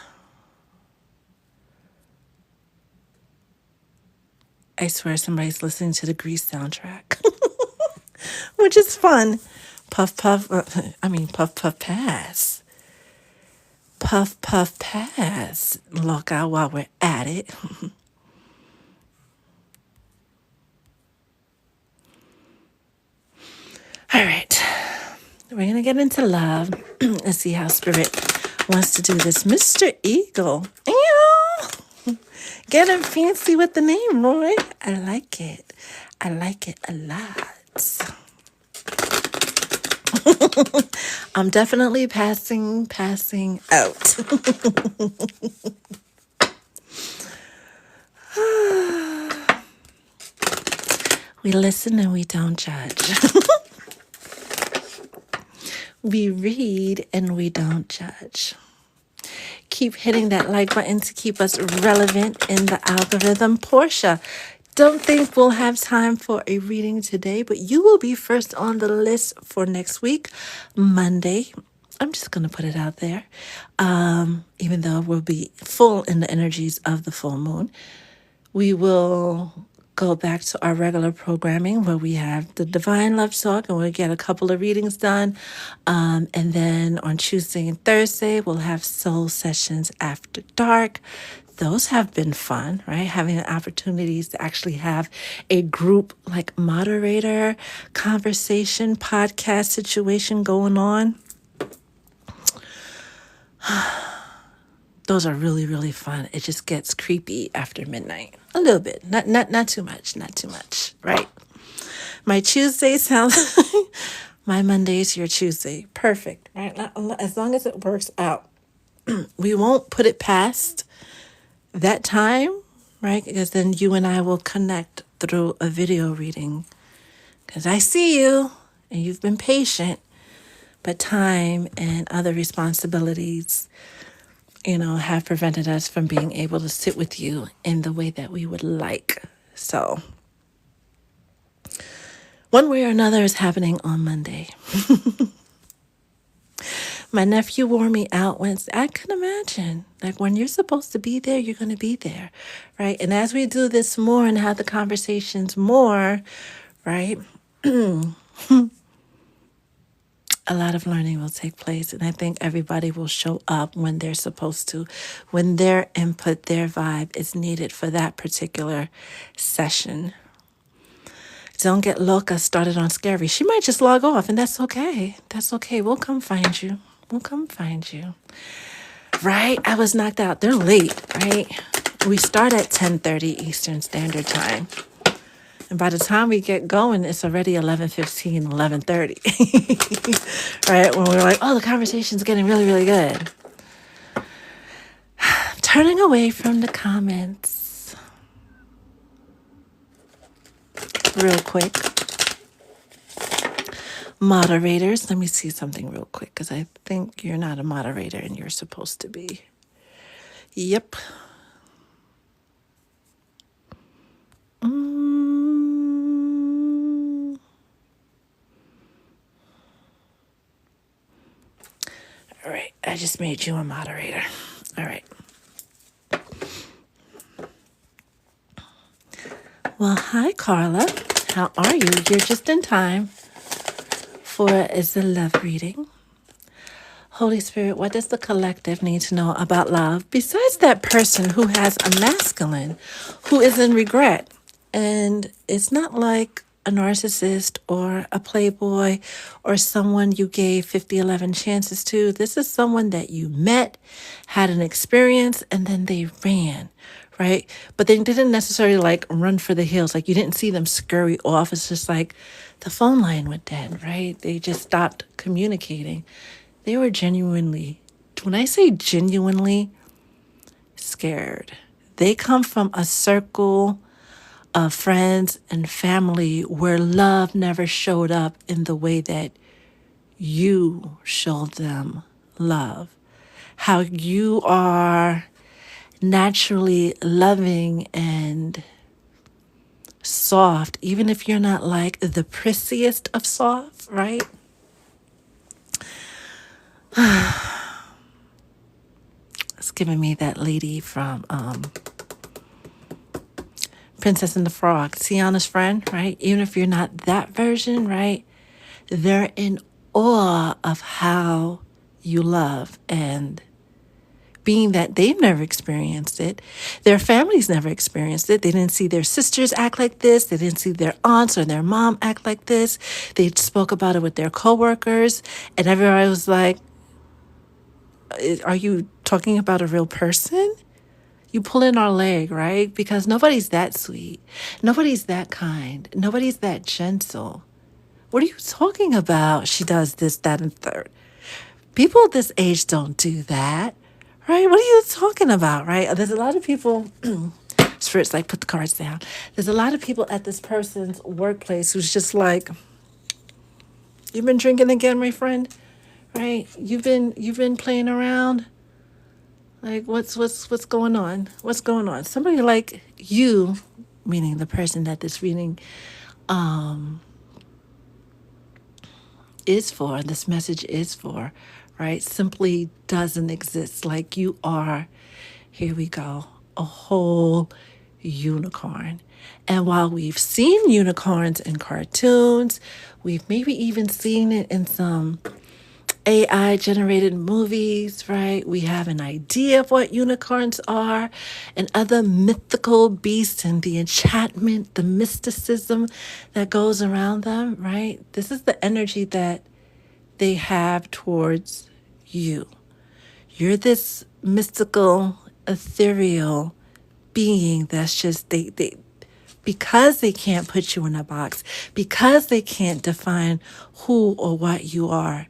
I swear somebody's listening to the Grease soundtrack, which is fun. Puff, puff, puff, puff, pass. Puff, puff, pass. Look out while we're at it. All right. We're going to get into love. Let's see how Spirit wants to do this. Mr. Eagle. Ew. Getting fancy with the name, Roy. I like it. I like it a lot. I'm definitely passing out. We listen and we don't judge. We read and we don't judge. Keep hitting that like button to keep us relevant in the algorithm. Portia, don't think we'll have time for a reading today, but you will be first on the list for next week, Monday. I'm just going to put it out there. Even though we'll be full in the energies of the full moon, we will go back to our regular programming where we have the Divine Love Talk and we'll get a couple of readings done. And then on Tuesday and Thursday, we'll have soul sessions after dark. Those have been fun, right? Having opportunities to actually have a group like moderator, conversation, podcast situation going on. Those are really, really fun. It just gets creepy after midnight. A little bit. Not too much. Not too much. Right? My Tuesday sounds my Monday's your Tuesday. Perfect. Right? As long as it works out. We won't put it past that time, right? Because then you and I will connect through a video reading. Because I see you and you've been patient, but time and other responsibilities, have prevented us from being able to sit with you in the way that we would like. So, one way or another is happening on Monday. My nephew wore me out once. I can imagine. Like when you're supposed to be there, you're going to be there, right? And as we do this more and have the conversations more, right? A lot of learning will take place, and I think everybody will show up when they're supposed to, when their input, their vibe is needed for that particular session. Don't get Loca started on Scary. She might just log off, and that's okay. That's okay. We'll come find you. We'll come find you. Right? I was knocked out. They're late, right? We start at 10:30 Eastern Standard Time. And by the time we get going, it's already 11:15, 11:30. Right? When we're like, oh, the conversation's getting really, really good. Turning away from the comments real quick. Moderators, let me see something real quick because I think you're not a moderator and you're supposed to be. Yep. All right, I just made you a moderator. All right. Well, hi, Carla. How are you? You're just in time for the love reading. Holy Spirit, what does the collective need to know about love besides that person who has a masculine, who is in regret? And it's not like a narcissist or a playboy or someone you gave 50-11 chances to. This is someone that you met, had an experience, and then they ran, right? But they didn't necessarily like run for the hills. Like you didn't see them scurry off. It's just like the phone line went dead, right? They just stopped communicating. They were genuinely, when I say genuinely, scared. They come from a circle of friends and family where love never showed up in the way that you showed them love. How you are naturally loving and soft, even if you're not like the prissiest of soft, right? It's giving me that lady from Princess and the Frog, Tiana's friend, right? Even if you're not that version, right? They're in awe of how you love, and being that they've never experienced it, their families never experienced it. They didn't see their sisters act like this. They didn't see their aunts or their mom act like this. They spoke about it with their coworkers, and everybody was like, are you talking about a real person? You pull in our leg, right? Because nobody's that sweet. Nobody's that kind. Nobody's that gentle. What are you talking about? She does this, that, and third. People at this age don't do that, right? What are you talking about, right? There's a lot of people, Spirit's like, put the cards down. There's a lot of people at this person's workplace who's just like, you've been drinking again, my friend, right? You've been playing around. Like, what's going on? What's going on? Somebody like you, meaning the person that this reading is for, this message is for, right? Simply doesn't exist. Like, you are, here we go, a whole unicorn. And while we've seen unicorns in cartoons, we've maybe even seen it in some AI generated movies, right? We have an idea of what unicorns are and other mythical beasts and the enchantment, the mysticism that goes around them, right? This is the energy that they have towards you. You're this mystical, ethereal being that's just, they because they can't put you in a box, because they can't define who or what you are,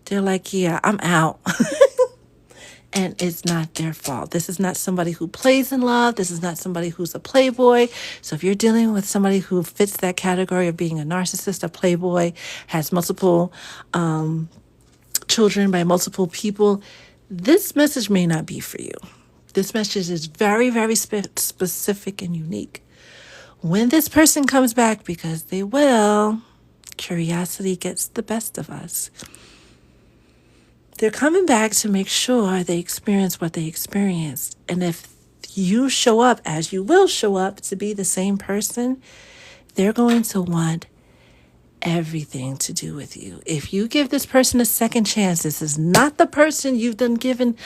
they're like, yeah, I'm out. And it's not their fault. This is not somebody who plays in love. This is not somebody who's a playboy. So if you're dealing with somebody who fits that category of being a narcissist, a playboy, has multiple children by multiple people, this message may not be for you. This message is very, very specific and unique. When this person comes back, because they will, curiosity gets the best of us. They're coming back to make sure they experience what they experienced. And if you show up, as you will show up, to be the same person, they're going to want everything to do with you. If you give this person a second chance, this is not the person you've done given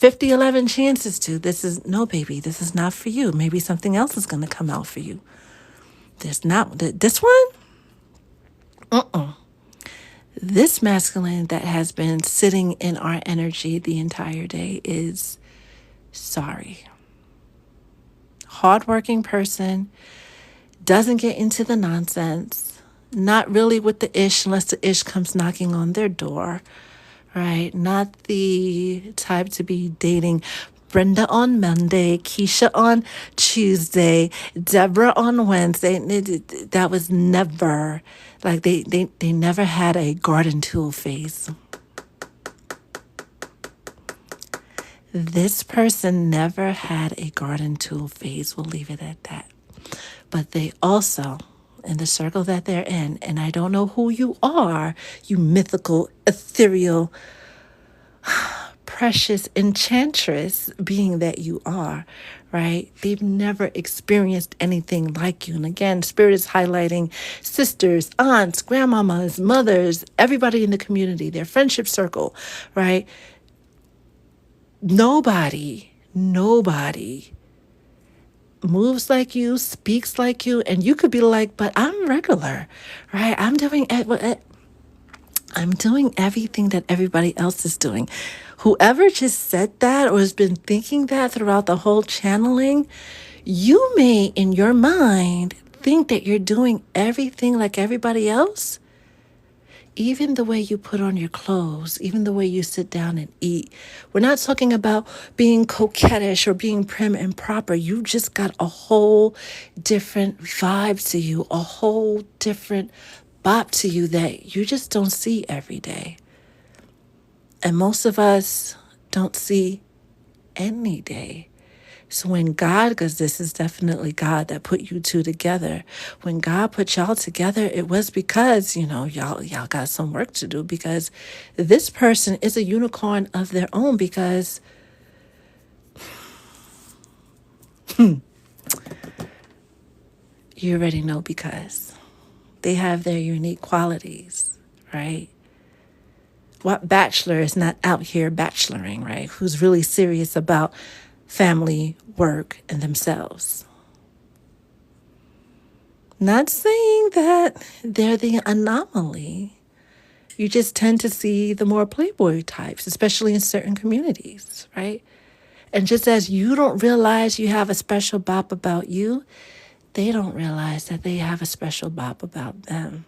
11 chances to. This is, no, baby, this is not for you. Maybe something else is going to come out for you. There's not, this one? This masculine that has been sitting in our energy the entire day is sorry. Hardworking person, doesn't get into the nonsense, not really with the ish unless the ish comes knocking on their door, right? Not the type to be dating Brenda on Monday, Keisha on Tuesday, Deborah on Wednesday. That was never, like they never had a garden tool phase. This person never had a garden tool phase. We'll leave it at that. But they also, in the circle that they're in, and I don't know who you are, you mythical, ethereal, precious enchantress being that you are, right? They've never experienced anything like you. And again, Spirit is highlighting sisters, aunts, grandmamas, mothers, everybody in the community, their friendship circle, right? Nobody moves like you, speaks like you, and you could be like, but I'm regular, right? I'm doing everything that everybody else is doing. Whoever just said that or has been thinking that throughout the whole channeling, you may, in your mind, think that you're doing everything like everybody else. Even the way you put on your clothes, even the way you sit down and eat. We're not talking about being coquettish or being prim and proper. You just got a whole different vibe to you, a whole different bop to you that you just don't see every day. And most of us don't see any day. So when God, because this is definitely God that put you two together, when God put y'all together, it was because, y'all got some work to do, because this person is a unicorn of their own, because you already know, because they have their unique qualities, right? What bachelor is not out here bacheloring, right? Who's really serious about family, work, and themselves. Not saying that they're the anomaly. You just tend to see the more playboy types, especially in certain communities, right? And just as you don't realize you have a special bop about you, they don't realize that they have a special bop about them.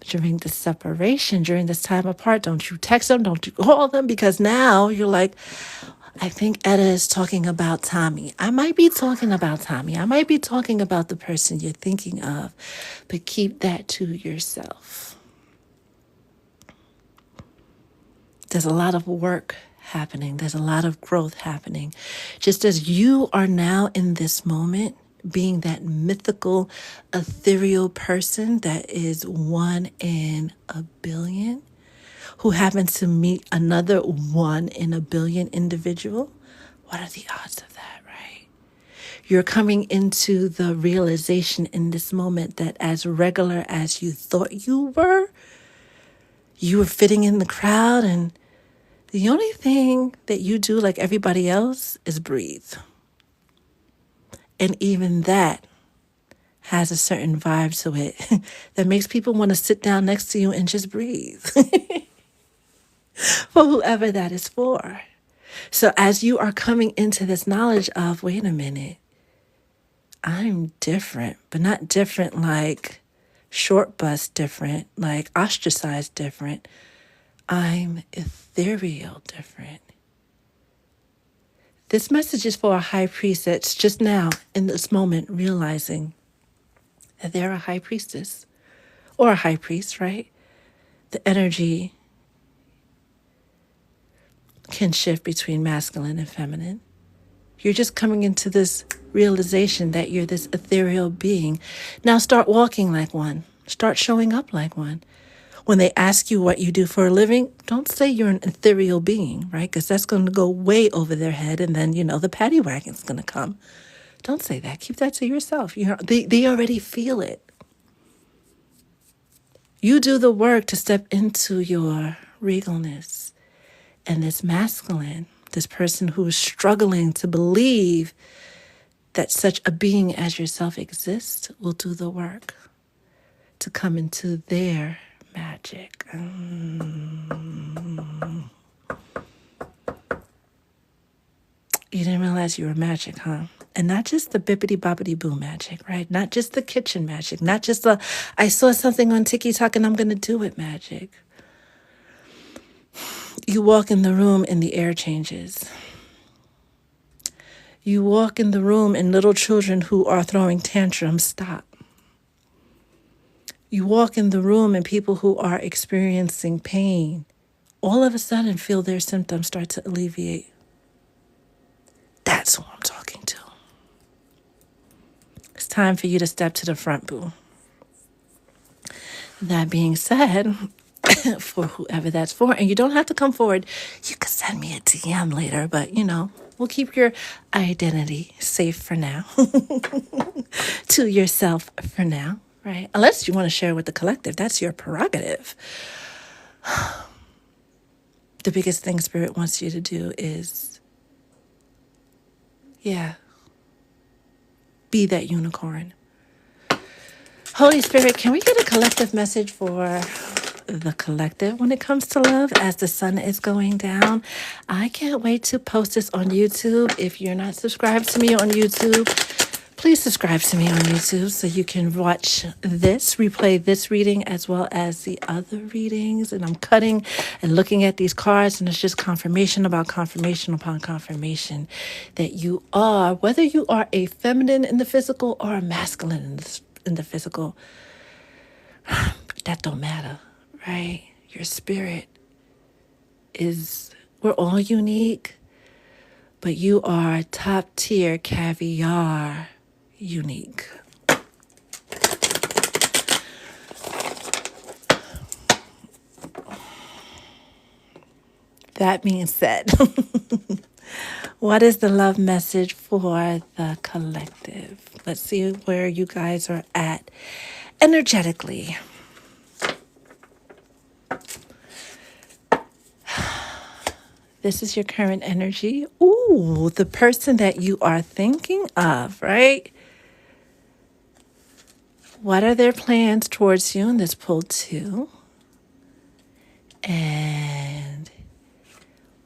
During the separation, during this time apart, don't you text them, don't you call them, because now you're like, I think Etta is talking about Tommy. I might be talking about Tommy. I might be talking about the person you're thinking of, but keep that to yourself. There's a lot of work happening. There's a lot of growth happening. Just as you are now in this moment, being that mythical, ethereal person that is 1 in 1 billion, who happens to meet another 1 in 1 billion individual. What are the odds of that, right? You're coming into the realization in this moment that as regular as you thought you were fitting in the crowd, and the only thing that you do like everybody else is breathe. And even that has a certain vibe to it that makes people want to sit down next to you and just breathe for whoever that is for. So as you are coming into this knowledge of, wait a minute, I'm different, but not different like short bus different, like ostracized different. I'm ethereal different. This message is for a high priest that's just now in this moment realizing that they're a high priestess or a high priest, right? The energy can shift between masculine and feminine. You're just coming into this realization that you're this ethereal being. Now start walking like one. Start showing up like one. When they ask you what you do for a living, don't say you're an ethereal being, right? Because that's going to go way over their head, and then, the paddy wagon's going to come. Don't say that. Keep that to yourself. They already feel it. You do the work to step into your regalness. And this masculine, this person who is struggling to believe that such a being as yourself exists, will do the work to come into their magic. You didn't realize you were magic, huh? And not just the bippity boppity boo magic, right? Not just the kitchen magic, not just the I saw something on TikTok and I'm going to do it magic. You walk in the room and the air changes. You walk in the room and little children who are throwing tantrums stop. You walk in the room and people who are experiencing pain all of a sudden feel their symptoms start to alleviate. That's who I'm talking to. It's time for you to step to the front, boo. That being said, for whoever that's for, and you don't have to come forward, you can send me a DM later, but we'll keep your identity safe for now. To yourself for now, right? Unless you want to share with the collective, that's your prerogative. The biggest thing Spirit wants you to do is, be that unicorn. Holy Spirit, can we get a collective message for the collective when it comes to love as the sun is going down? I can't wait to post this on YouTube. If you're not subscribed to me on YouTube, please subscribe to me on YouTube so you can watch this, replay this reading as well as the other readings. And I'm cutting and looking at these cards, and it's just confirmation about confirmation upon confirmation that you are, whether you are a feminine in the physical or a masculine in the physical, that don't matter, right? Your spirit we're all unique, but you are top tier caviar unique. That being said, what is the love message for the collective? Let's see where you guys are at energetically. This is your current energy. Ooh, the person that you are thinking of, right? What are their plans towards you in this pull 2? And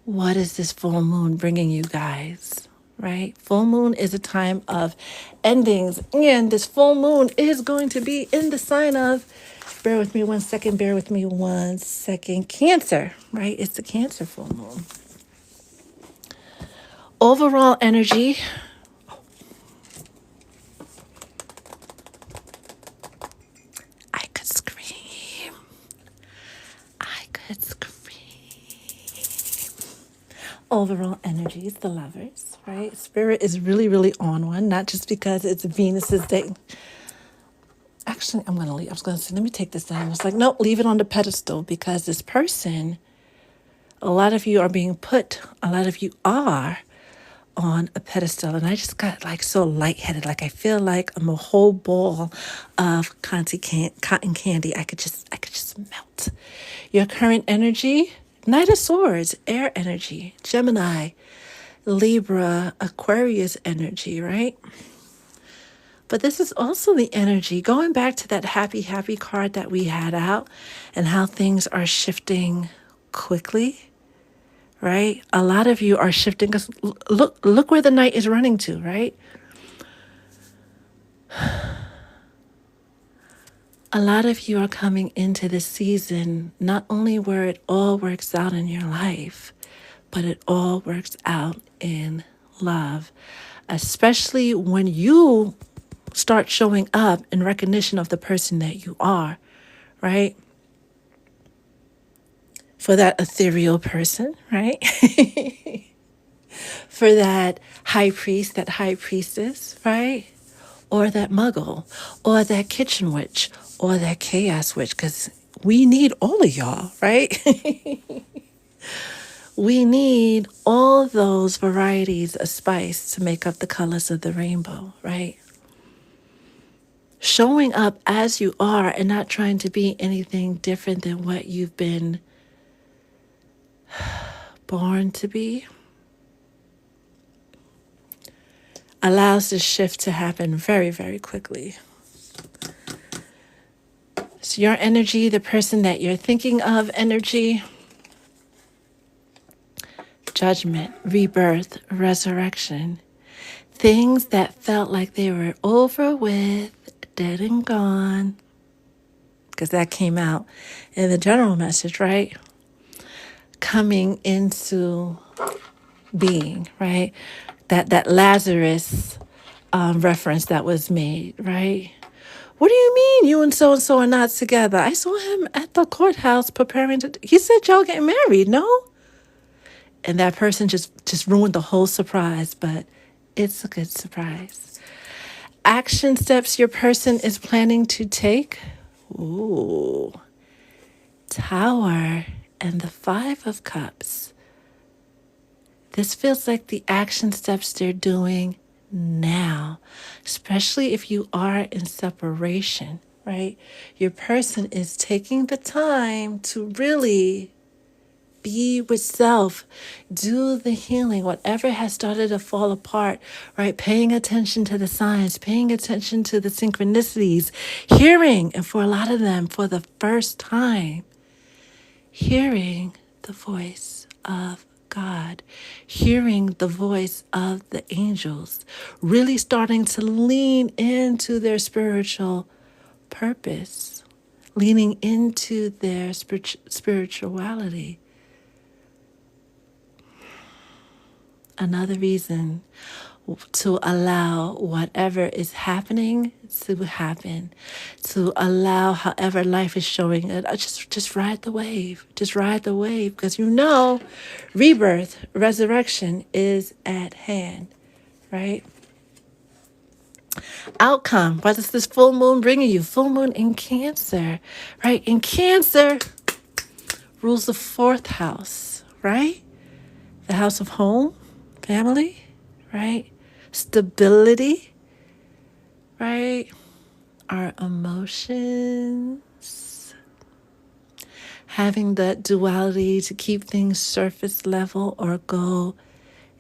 what is this full moon bringing you guys, right? Full moon is a time of endings. And this full moon is going to be in the sign of, bear with me one second, Cancer, right? It's the Cancer full moon. Overall energy. I could scream. I could scream. Overall energies, the lovers, right? Spirit is really, really on one, not just because it's Venus's day. Actually, I'm going to leave. I was going to say, let me take this down. It's like, nope, leave it on the pedestal because this person, a lot of you are on a pedestal. And I just got like so lightheaded. Like I feel like I'm a whole ball of cotton candy. I could just melt. Your current energy, Knight of Swords, air energy, Gemini, Libra, Aquarius energy, right? But this is also the energy, going back to that happy, happy card that we had out and how things are shifting quickly, right? A lot of you are shifting because look where the night is running to, right? A lot of you are coming into this season, not only where it all works out in your life, but it all works out in love, especially when you start showing up in recognition of the person that you are, right? For that ethereal person, right? For that high priest, that high priestess, right? Or that muggle, or that kitchen witch, or that chaos witch, because we need all of y'all, right? We need all those varieties of spice to make up the colors of the rainbow, right? Showing up as you are and not trying to be anything different than what you've been born to be allows this shift to happen very, very quickly. So your energy, the person that you're thinking of, energy, judgment, rebirth, resurrection, things that felt like they were over with, dead and gone, because that came out in the general message, right? Coming into being, right? That Lazarus reference that was made, right? What do you mean you and so are not together? I saw him at the courthouse preparing to, he said y'all getting married, no? And that person just ruined the whole surprise, but it's a good surprise. Action steps your person is planning to take. Ooh. Tower and the Five of Cups. This feels like the action steps they're doing now, especially if you are in separation, right? Your person is taking the time to really be with self, do the healing, whatever has started to fall apart, right? Paying attention to the signs, paying attention to the synchronicities, hearing, and for a lot of them, for the first time, hearing the voice of God, hearing the voice of the angels, really starting to lean into their spiritual purpose, leaning into their spirituality. Another reason to allow whatever is happening to happen, to allow however life is showing it. Just ride the wave. Just ride the wave, because you know rebirth, resurrection is at hand, right? Outcome. What is this full moon bringing you? Full moon in Cancer, right? In Cancer rules the fourth house, right? The house of home, family, right? Stability, right? Our emotions. Having that duality to keep things surface level or go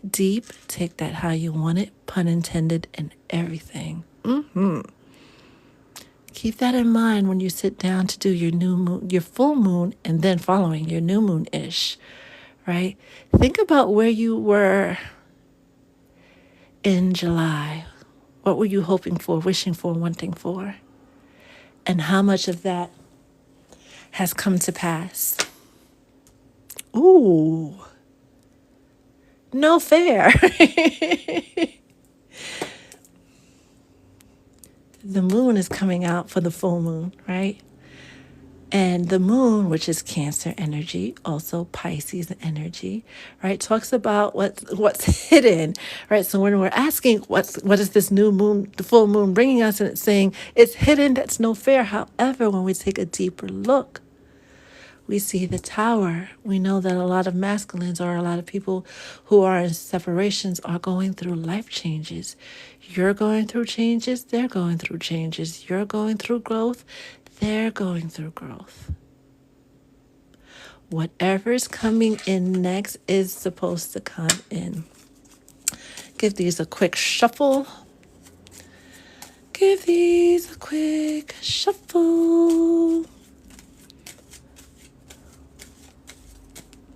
deep. Take that how you want it, pun intended, and everything. Keep that in mind when you sit down to do your new moon, your full moon, and then following your new moon-ish, right? Think about where you were in July. What were you hoping for, wishing for, wanting for? And how much of that has come to pass? Ooh. no fair. The moon is coming out for the full moon, right? And the moon, which is Cancer energy, also Pisces energy, right, talks about what's hidden, right? So when we're asking what is this new moon, the full moon bringing us, and it's saying it's hidden, that's no fair. However, when we take a deeper look, we see the tower. We know that a lot of masculines or a lot of people who are in separations are going through life changes. You're going through changes, they're going through changes. You're going through growth, they're going through growth. Whatever's coming in next is supposed to come in. Give these a quick shuffle. Give these a quick shuffle.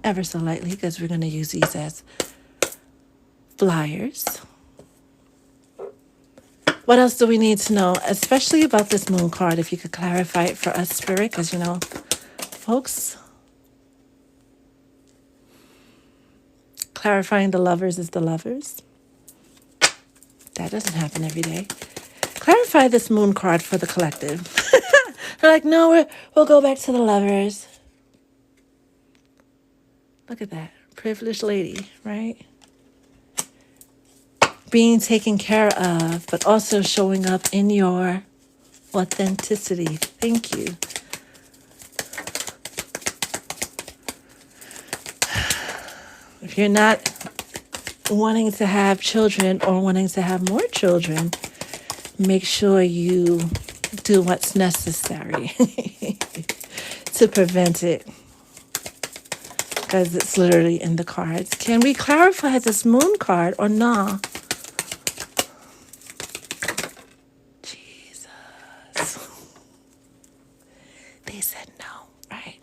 Ever so lightly, because we're going to use these as flyers. What else do we need to know, especially about this moon card? If you could clarify it for us, Spirit, because, folks, clarifying the lovers is the lovers. That doesn't happen every day. Clarify this moon card for the collective. They're like, no, we'll go back to the lovers. Look at that. Privileged lady, right? Being taken care of, but also showing up in your authenticity. Thank you. If you're not wanting to have children or wanting to have more children, make sure you do what's necessary to prevent it, because it's literally in the cards. Can we clarify this moon card or not? Jesus. They said no, right?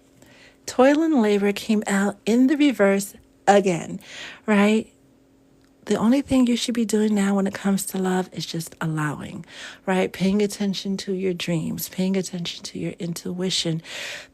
Toil and labor came out in the reverse again, right? The only thing you should be doing now when it comes to love is just allowing, right? Paying attention to your dreams, paying attention to your intuition,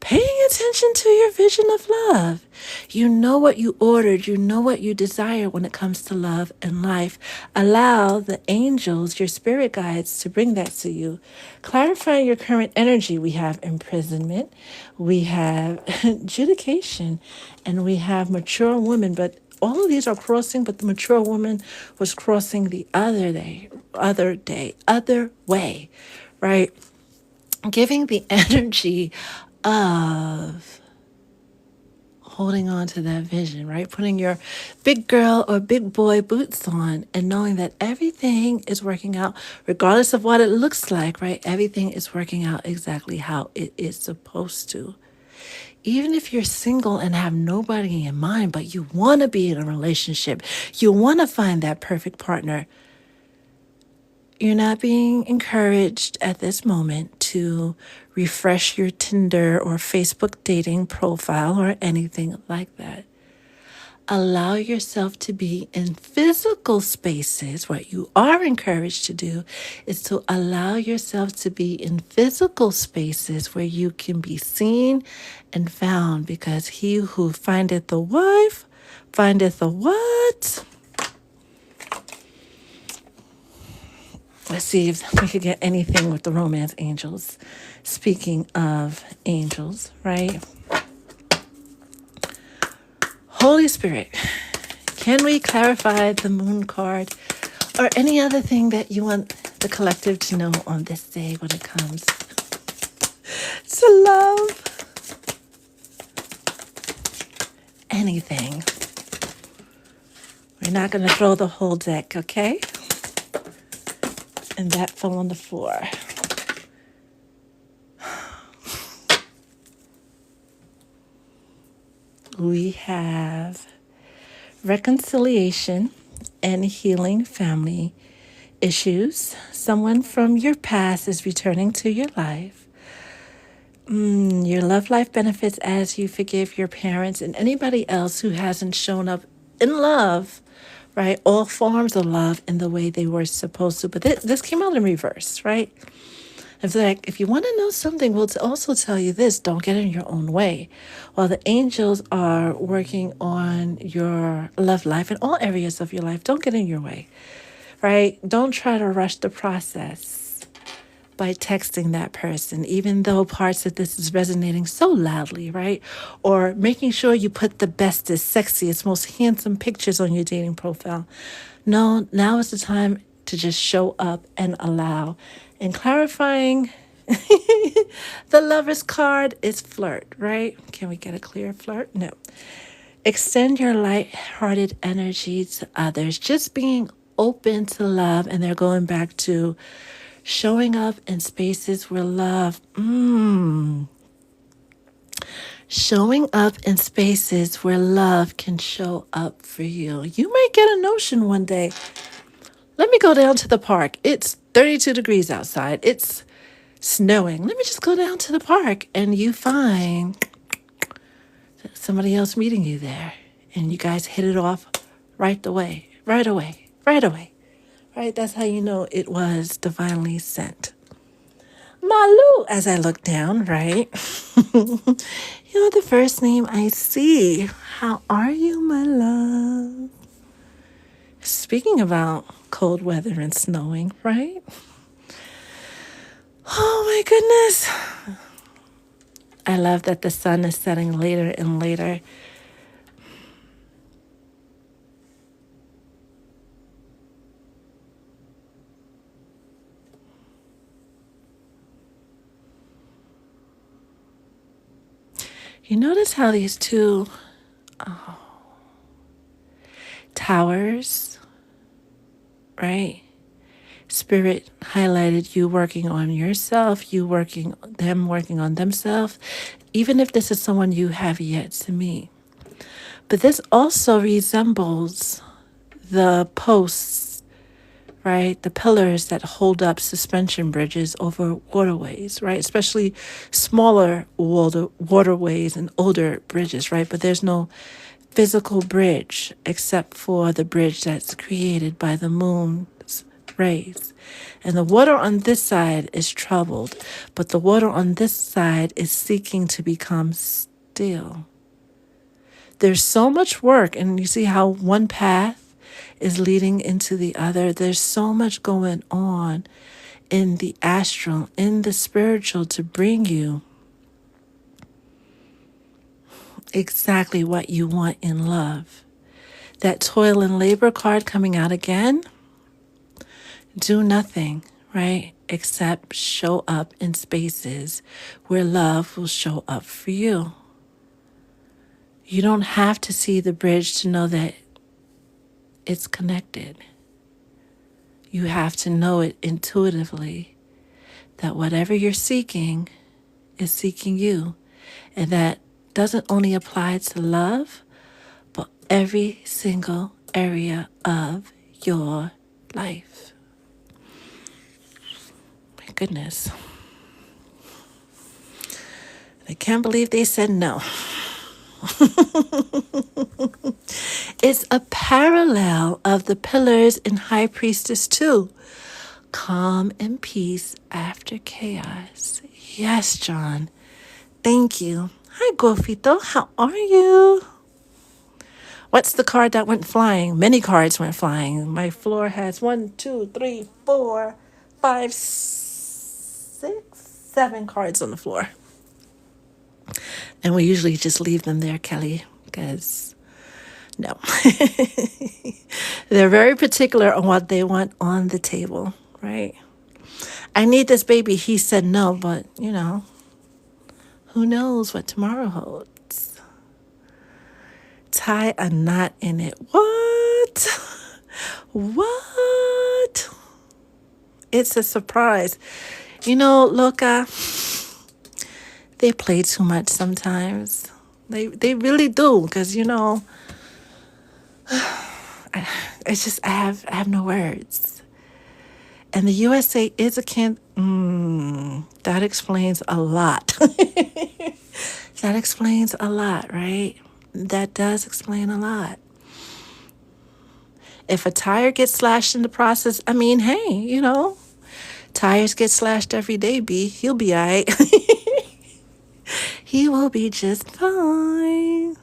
paying attention to your vision of love. You know what you ordered, you know what you desire when it comes to love and life. Allow the angels, your spirit guides, to bring that to you. Clarifying your current energy, we have imprisonment, we have adjudication, and we have mature woman, but all of these are crossing, but the mature woman was crossing the other way, right? Giving the energy of holding on to that vision, right? Putting your big girl or big boy boots on and knowing that everything is working out, regardless of what it looks like, right? Everything is working out exactly how it is supposed to. Even if you're single and have nobody in mind, but you want to be in a relationship, you want to find that perfect partner, you're not being encouraged at this moment to refresh your Tinder or Facebook dating profile or anything like that. Allow yourself to be in physical spaces. What you are encouraged to do is to allow yourself to be in physical spaces where you can be seen and found, because he who findeth the wife findeth the what? Let's see if we could get anything with the romance angels. Speaking of angels, right? Holy Spirit, can we clarify the moon card or any other thing that you want the collective to know on this day when it comes to love? Anything. We're not going to throw the whole deck, okay? And that fell on the floor. We have reconciliation and healing family issues. Someone from your past is returning to your life. Your love life benefits as you forgive your parents and anybody else who hasn't shown up in love, right? All forms of love in the way they were supposed to. But this came out in reverse, right? It's like, if you want to know something, we'll also tell you this: don't get in your own way. While the angels are working on your love life and all areas of your life, don't get in your way, right? Don't try to rush the process by texting that person, even though parts of this is resonating so loudly, right? Or making sure you put the bestest, sexiest, most handsome pictures on your dating profile. No, now is the time to just show up and allow. And clarifying, the lover's card is flirt, right? Can we get a clear flirt? No. Extend your light-hearted energy to others. Just being open to love. And they're going back to showing up in spaces where love, showing up in spaces where love can show up for you. You might get a notion one day. Let me go down to the park. It's 32 degrees outside. It's snowing. Let me just go down to the park, and you find somebody else meeting you there. And you guys hit it off right away. Right? That's how you know it was divinely sent. Malu, as I look down, right? You're the first name I see. How are you, my love? Speaking about cold weather and snowing, right? Oh my goodness. I love that the sun is setting later and later. You notice how these two towers, right? Spirit highlighted you working on yourself, them working on themselves, even if this is someone you have yet to meet. But this also resembles the posts, right? The pillars that hold up suspension bridges over waterways, right? Especially smaller waterways and older bridges, right? But there's no physical bridge except for the bridge that's created by the moon's rays. And the water on this side is troubled, but the water on this side is seeking to become still. There's so much work, and you see how one path is leading into the other. There's so much going on in the astral, in the spiritual, to bring you exactly what you want in love. That toil and labor card coming out again. Do nothing, right? Except show up in spaces where love will show up for you. You don't have to see the bridge to know that it's connected. You have to know it intuitively, that whatever you're seeking is seeking you. And that doesn't only apply to love, but every single area of your life. My goodness. I can't believe they said no. It's a parallel of the pillars in High Priestess 2. Calm and peace after chaos. Yes, John. Thank you. Hi, Gofito. How are you? What's the card that went flying? Many cards went flying. My floor has 1, 2, 3, 4, 5, 6, 7 cards on the floor. And we usually just leave them there, Kelly, because no. They're very particular on what they want on the table, right? I need this baby. He said no, but, who knows what tomorrow holds? Tie a knot in it. What? What? It's a surprise. Loca, they play too much sometimes. They really do, because, I have no words. And the USA is a that explains a lot. That explains a lot, right? That does explain a lot. If a tire gets slashed in the process, hey, Tires get slashed every day, B. He'll be all right. He will be just fine.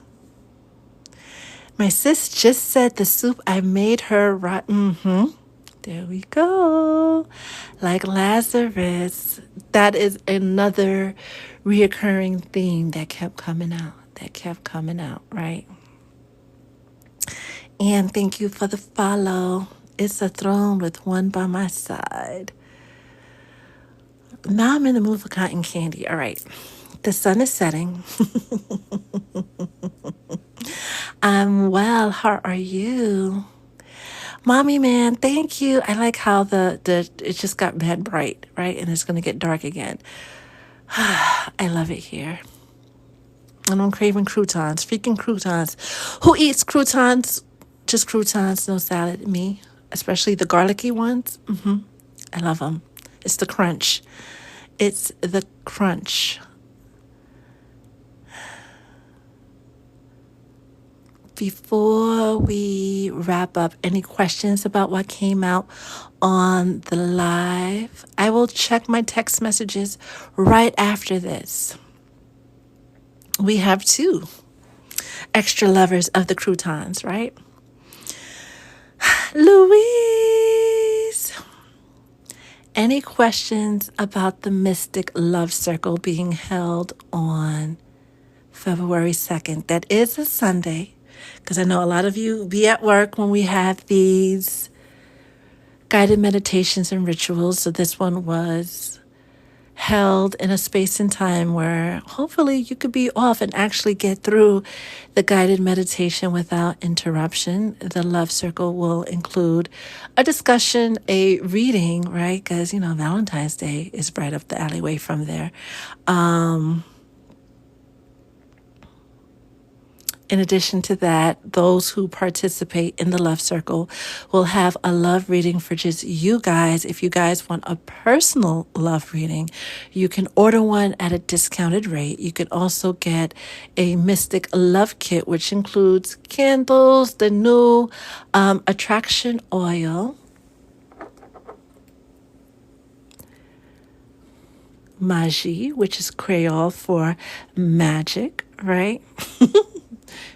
My sis just said the soup I made her right. There we go. Like Lazarus. That is another reoccurring theme that kept coming out. Right? And thank you for the follow. It's a throne with one by my side. Now I'm in the mood for cotton candy. All right. The sun is setting. I'm well. How are you? Mommy man, thank you. I like how the it just got mad bright, right? And it's gonna get dark again. I love it here. And I'm craving croutons, freaking croutons. Who eats croutons? Just croutons, no salad. Me, especially the garlicky ones. I love them. It's the crunch. It's the crunch. Before we wrap up, any questions about what came out on the live? I will check my text messages right after this. We have 2 extra lovers of the croutons, right? Louise, any questions about the Mystic Love Circle being held on February 2nd? That is a Sunday, because I know a lot of you be at work when we have these guided meditations and rituals. So this one was held in a space and time where hopefully you could be off and actually get through the guided meditation without interruption. The Love Circle will include a discussion, a reading, right? Because, Valentine's Day is right up the alleyway from there. In addition to that, those who participate in the Love Circle will have a love reading for just you guys. If you guys want a personal love reading, you can order one at a discounted rate. You can also get a Mystic Love Kit, which includes candles, the new attraction oil, Magie, which is Creole for magic, right?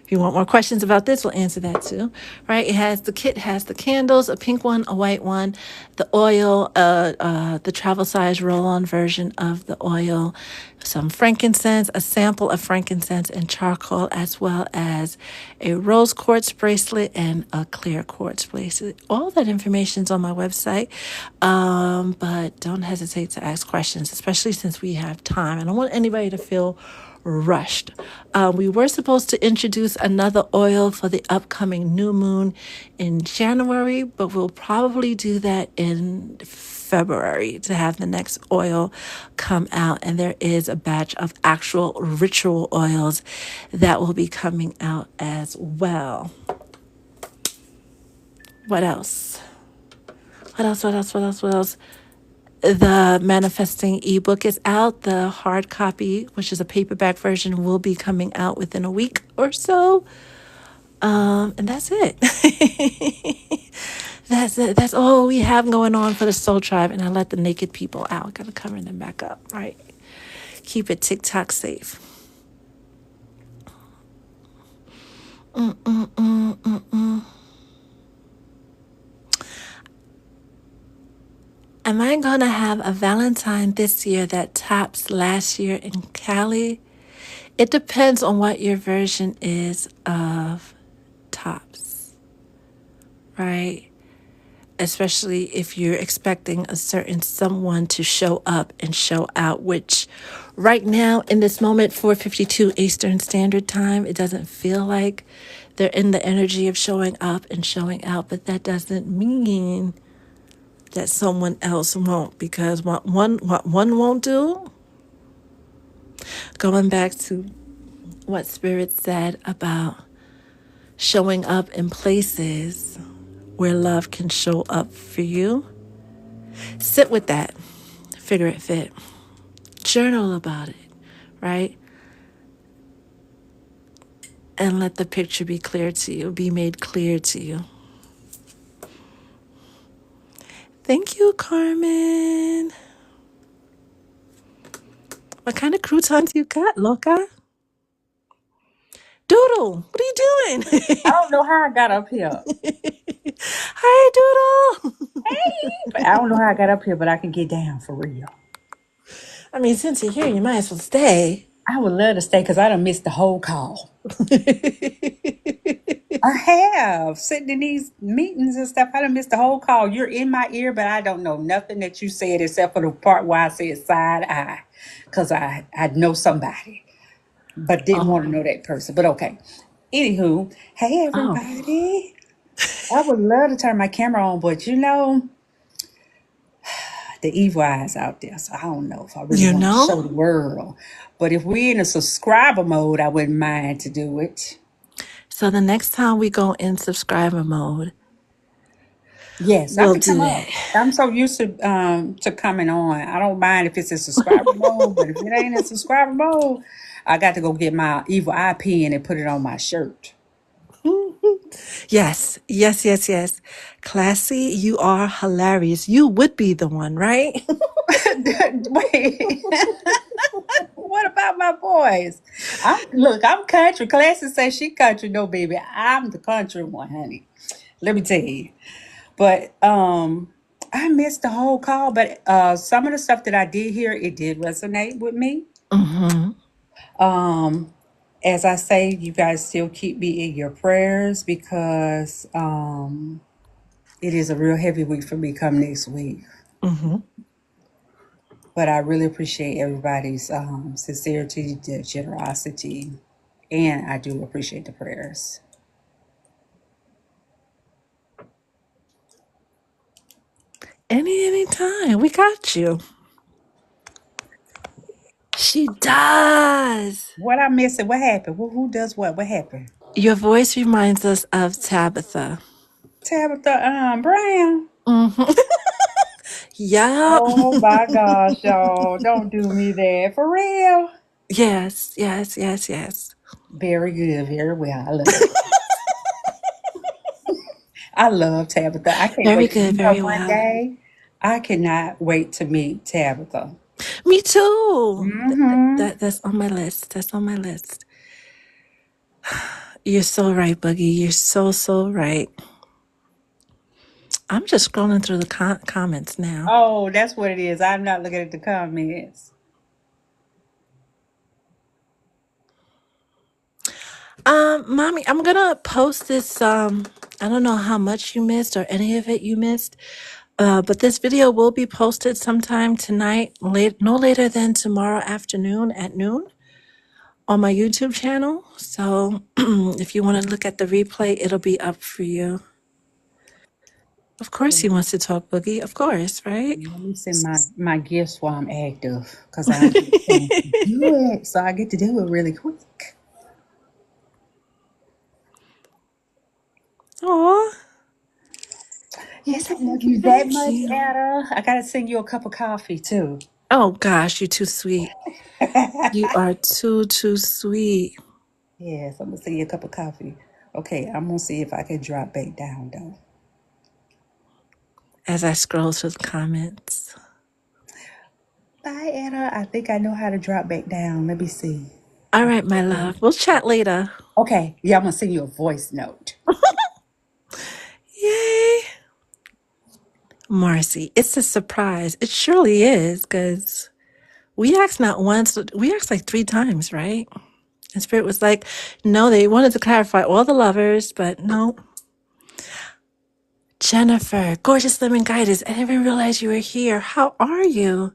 If you want more questions about this, we'll answer that too, right? The kit has the candles, a pink one, a white one, the oil, the travel size roll-on version of the oil, some frankincense, a sample of frankincense and charcoal, as well as a rose quartz bracelet and a clear quartz bracelet. All that information is on my website, but don't hesitate to ask questions, especially since we have time. I don't want anybody to feel rushed. We were supposed to introduce another oil for the upcoming new moon in January, but we'll probably do that in February to have the next oil come out. And there is a batch of actual ritual oils that will be coming out as well. What else? The Manifesting ebook is out. The hard copy, which is a paperback version, will be coming out within a week or so. And that's it. That's it. That's all we have going on for the Soul Tribe. And I let the naked people out. Gotta cover them back up, right? Keep it TikTok safe. Am I going to have a Valentine this year that tops last year in Cali? It depends on what your version is of tops, right? Especially if you're expecting a certain someone to show up and show out, which right now in this moment, 4:52 Eastern Standard Time, it doesn't feel like they're in the energy of showing up and showing out, but that doesn't mean that someone else won't, because what one won't do, going back to what Spirit said about showing up in places where love can show up for you, sit with that, figure it fit, journal about it, right? And let the picture be clear to you, be made clear to you. Thank you, Carmen. What kind of croutons you got, Loca? Doodle, what are you I doing? don't know how I got up here. Hi, Doodle. But I don't know how I got up here, but I can get down for real. I mean, since you're here, you might as well stay. I would love to stay because I done missed the whole call. I have sitting in these meetings and stuff. I done missed the whole call. You're in my ear, but I don't know nothing that you said except for the part where I said side eye, because I know somebody, but didn't want to Oh, know that person. But okay. Anywho, hey oh, everybody. I would love to turn my camera on, but the evil eyes out there. So I don't know if I really you want to know? show the world. But if we're in a subscriber mode, I wouldn't mind to do it. So the next time we go in subscriber mode, Yes, I we'll could do come that. up. I'm so used to coming on. I don't mind if it's in subscriber mode, but if it ain't in subscriber mode, I got to go get my evil eye pen and put it on my shirt. Yes, yes, yes, yes. Classy, you are hilarious. You would be the one, right? Wait, what about my boys? I'm country. Classy say she country. No, baby, I'm the country one, honey. Let me tell you. But I missed the whole call. But some of the stuff that I did hear, it did resonate with me. Mm-hmm. Um, as I say, you guys still keep me in your prayers because it is a real heavy week for me come next week. Mm-hmm. But I really appreciate everybody's sincerity, the generosity, and I do appreciate the prayers. Anytime. We got you. She does. What I missed? What happened? Who does what? What happened? Your voice reminds us of Tabitha. Tabitha Brown. Mm-hmm. Yup. Oh my gosh, y'all. Don't do me that. For real. Yes, yes, yes, yes. Very good. Very well. I love it. I love Tabitha. I can't Very wait to good, meet her very one well. day. I cannot wait to meet Tabitha. Me too. Mm-hmm. That's on my list. That's on my list. You're so right, Boogie. You're so, so right. I'm just scrolling through the comments now. Oh, that's what it is. I'm not looking at the comments. Mommy, I'm gonna post this. I don't know how much you missed or any of it you missed. But this video will be posted sometime tonight, no later than tomorrow afternoon at noon on my YouTube channel. So if you want to look at the replay, it'll be up for you. Of course he wants to talk, Boogie. Of course, right? Let me send my gifts while I'm active because I don't get a chance to do it. So I get to do it really quick. Aw, Yes, I love thank you, you that thank much, you. Ada. I gotta send you a cup of coffee too. Oh gosh, you're too sweet. You are too sweet. Yes, I'm gonna send you a cup of coffee. Okay, I'm gonna see if I can drop back down though. As I scroll through the comments. Bye, Anna. I think I know how to drop back down. Let me see. All right, my love. We'll chat later. Okay, yeah, I'm gonna send you a voice note. Yay. Marcy, it's a surprise. It surely is, because we asked not once, we asked like 3 times, right? And Spirit was like, no, they wanted to clarify all the lovers, but no. Jennifer, gorgeous lemon guidance. I didn't even realize you were here. How are you?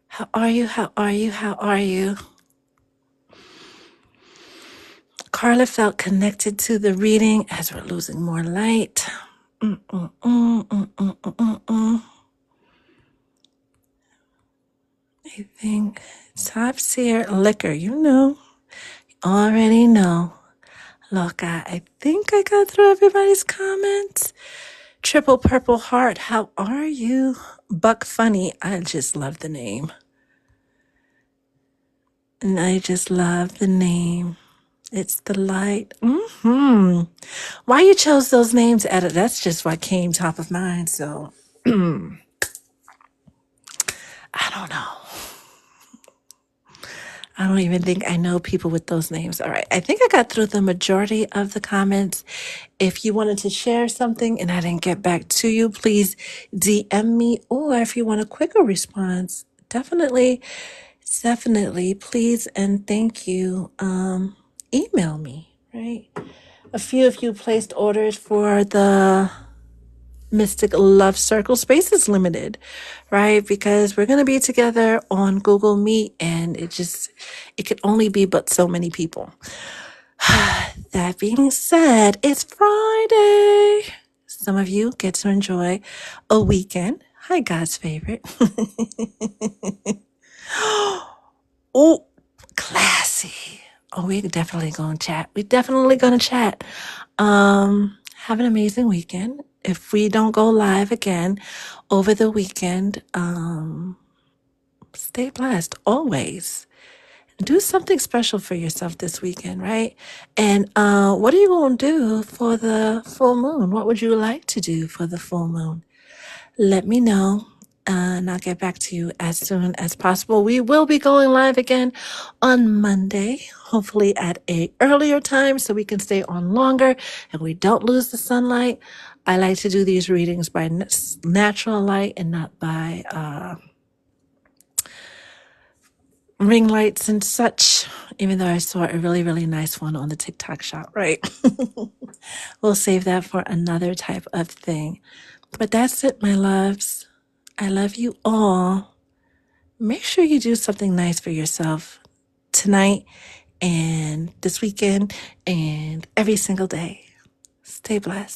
How are you? How are you? How are you? Carla felt connected to the reading as we're losing more light. I think top tier liquor, already know. Look, I think I got through everybody's comments. Triple Purple Heart, how are you? Buck Funny, I just love the name. And I just love the name. It's the light. Why you chose those names, Etta? That's just what came top of mind, so. I don't know. I don't even think I know people with those names. All right. I think I got through the majority of the comments. If you wanted to share something and I didn't get back to you, please DM me. Or if you want a quicker response, definitely, please and thank you. Email me, right? A few of you placed orders for the Mystic Love Circle. Space is limited, right? Because we're going to be together on Google Meet and it could only be but so many people. That being said, it's Friday. Some of you get to enjoy a weekend. Hi, God's favorite. Oh, classy. Oh, we're definitely going to chat. Have an amazing weekend. If we don't go live again over the weekend, stay blessed always. Do something special for yourself this weekend, right? And what are you going to do for the full moon? What would you like to do for the full moon? Let me know, and I'll get back to you as soon as possible. We will be going live again on Monday, hopefully at a earlier time so we can stay on longer and we don't lose the sunlight. I like to do these readings by natural light and not by ring lights and such, even though I saw a really, really nice one on the TikTok shop, right? We'll save that for another type of thing. But that's it, my loves. I love you all. Make sure you do something nice for yourself tonight and this weekend and every single day. Stay blessed.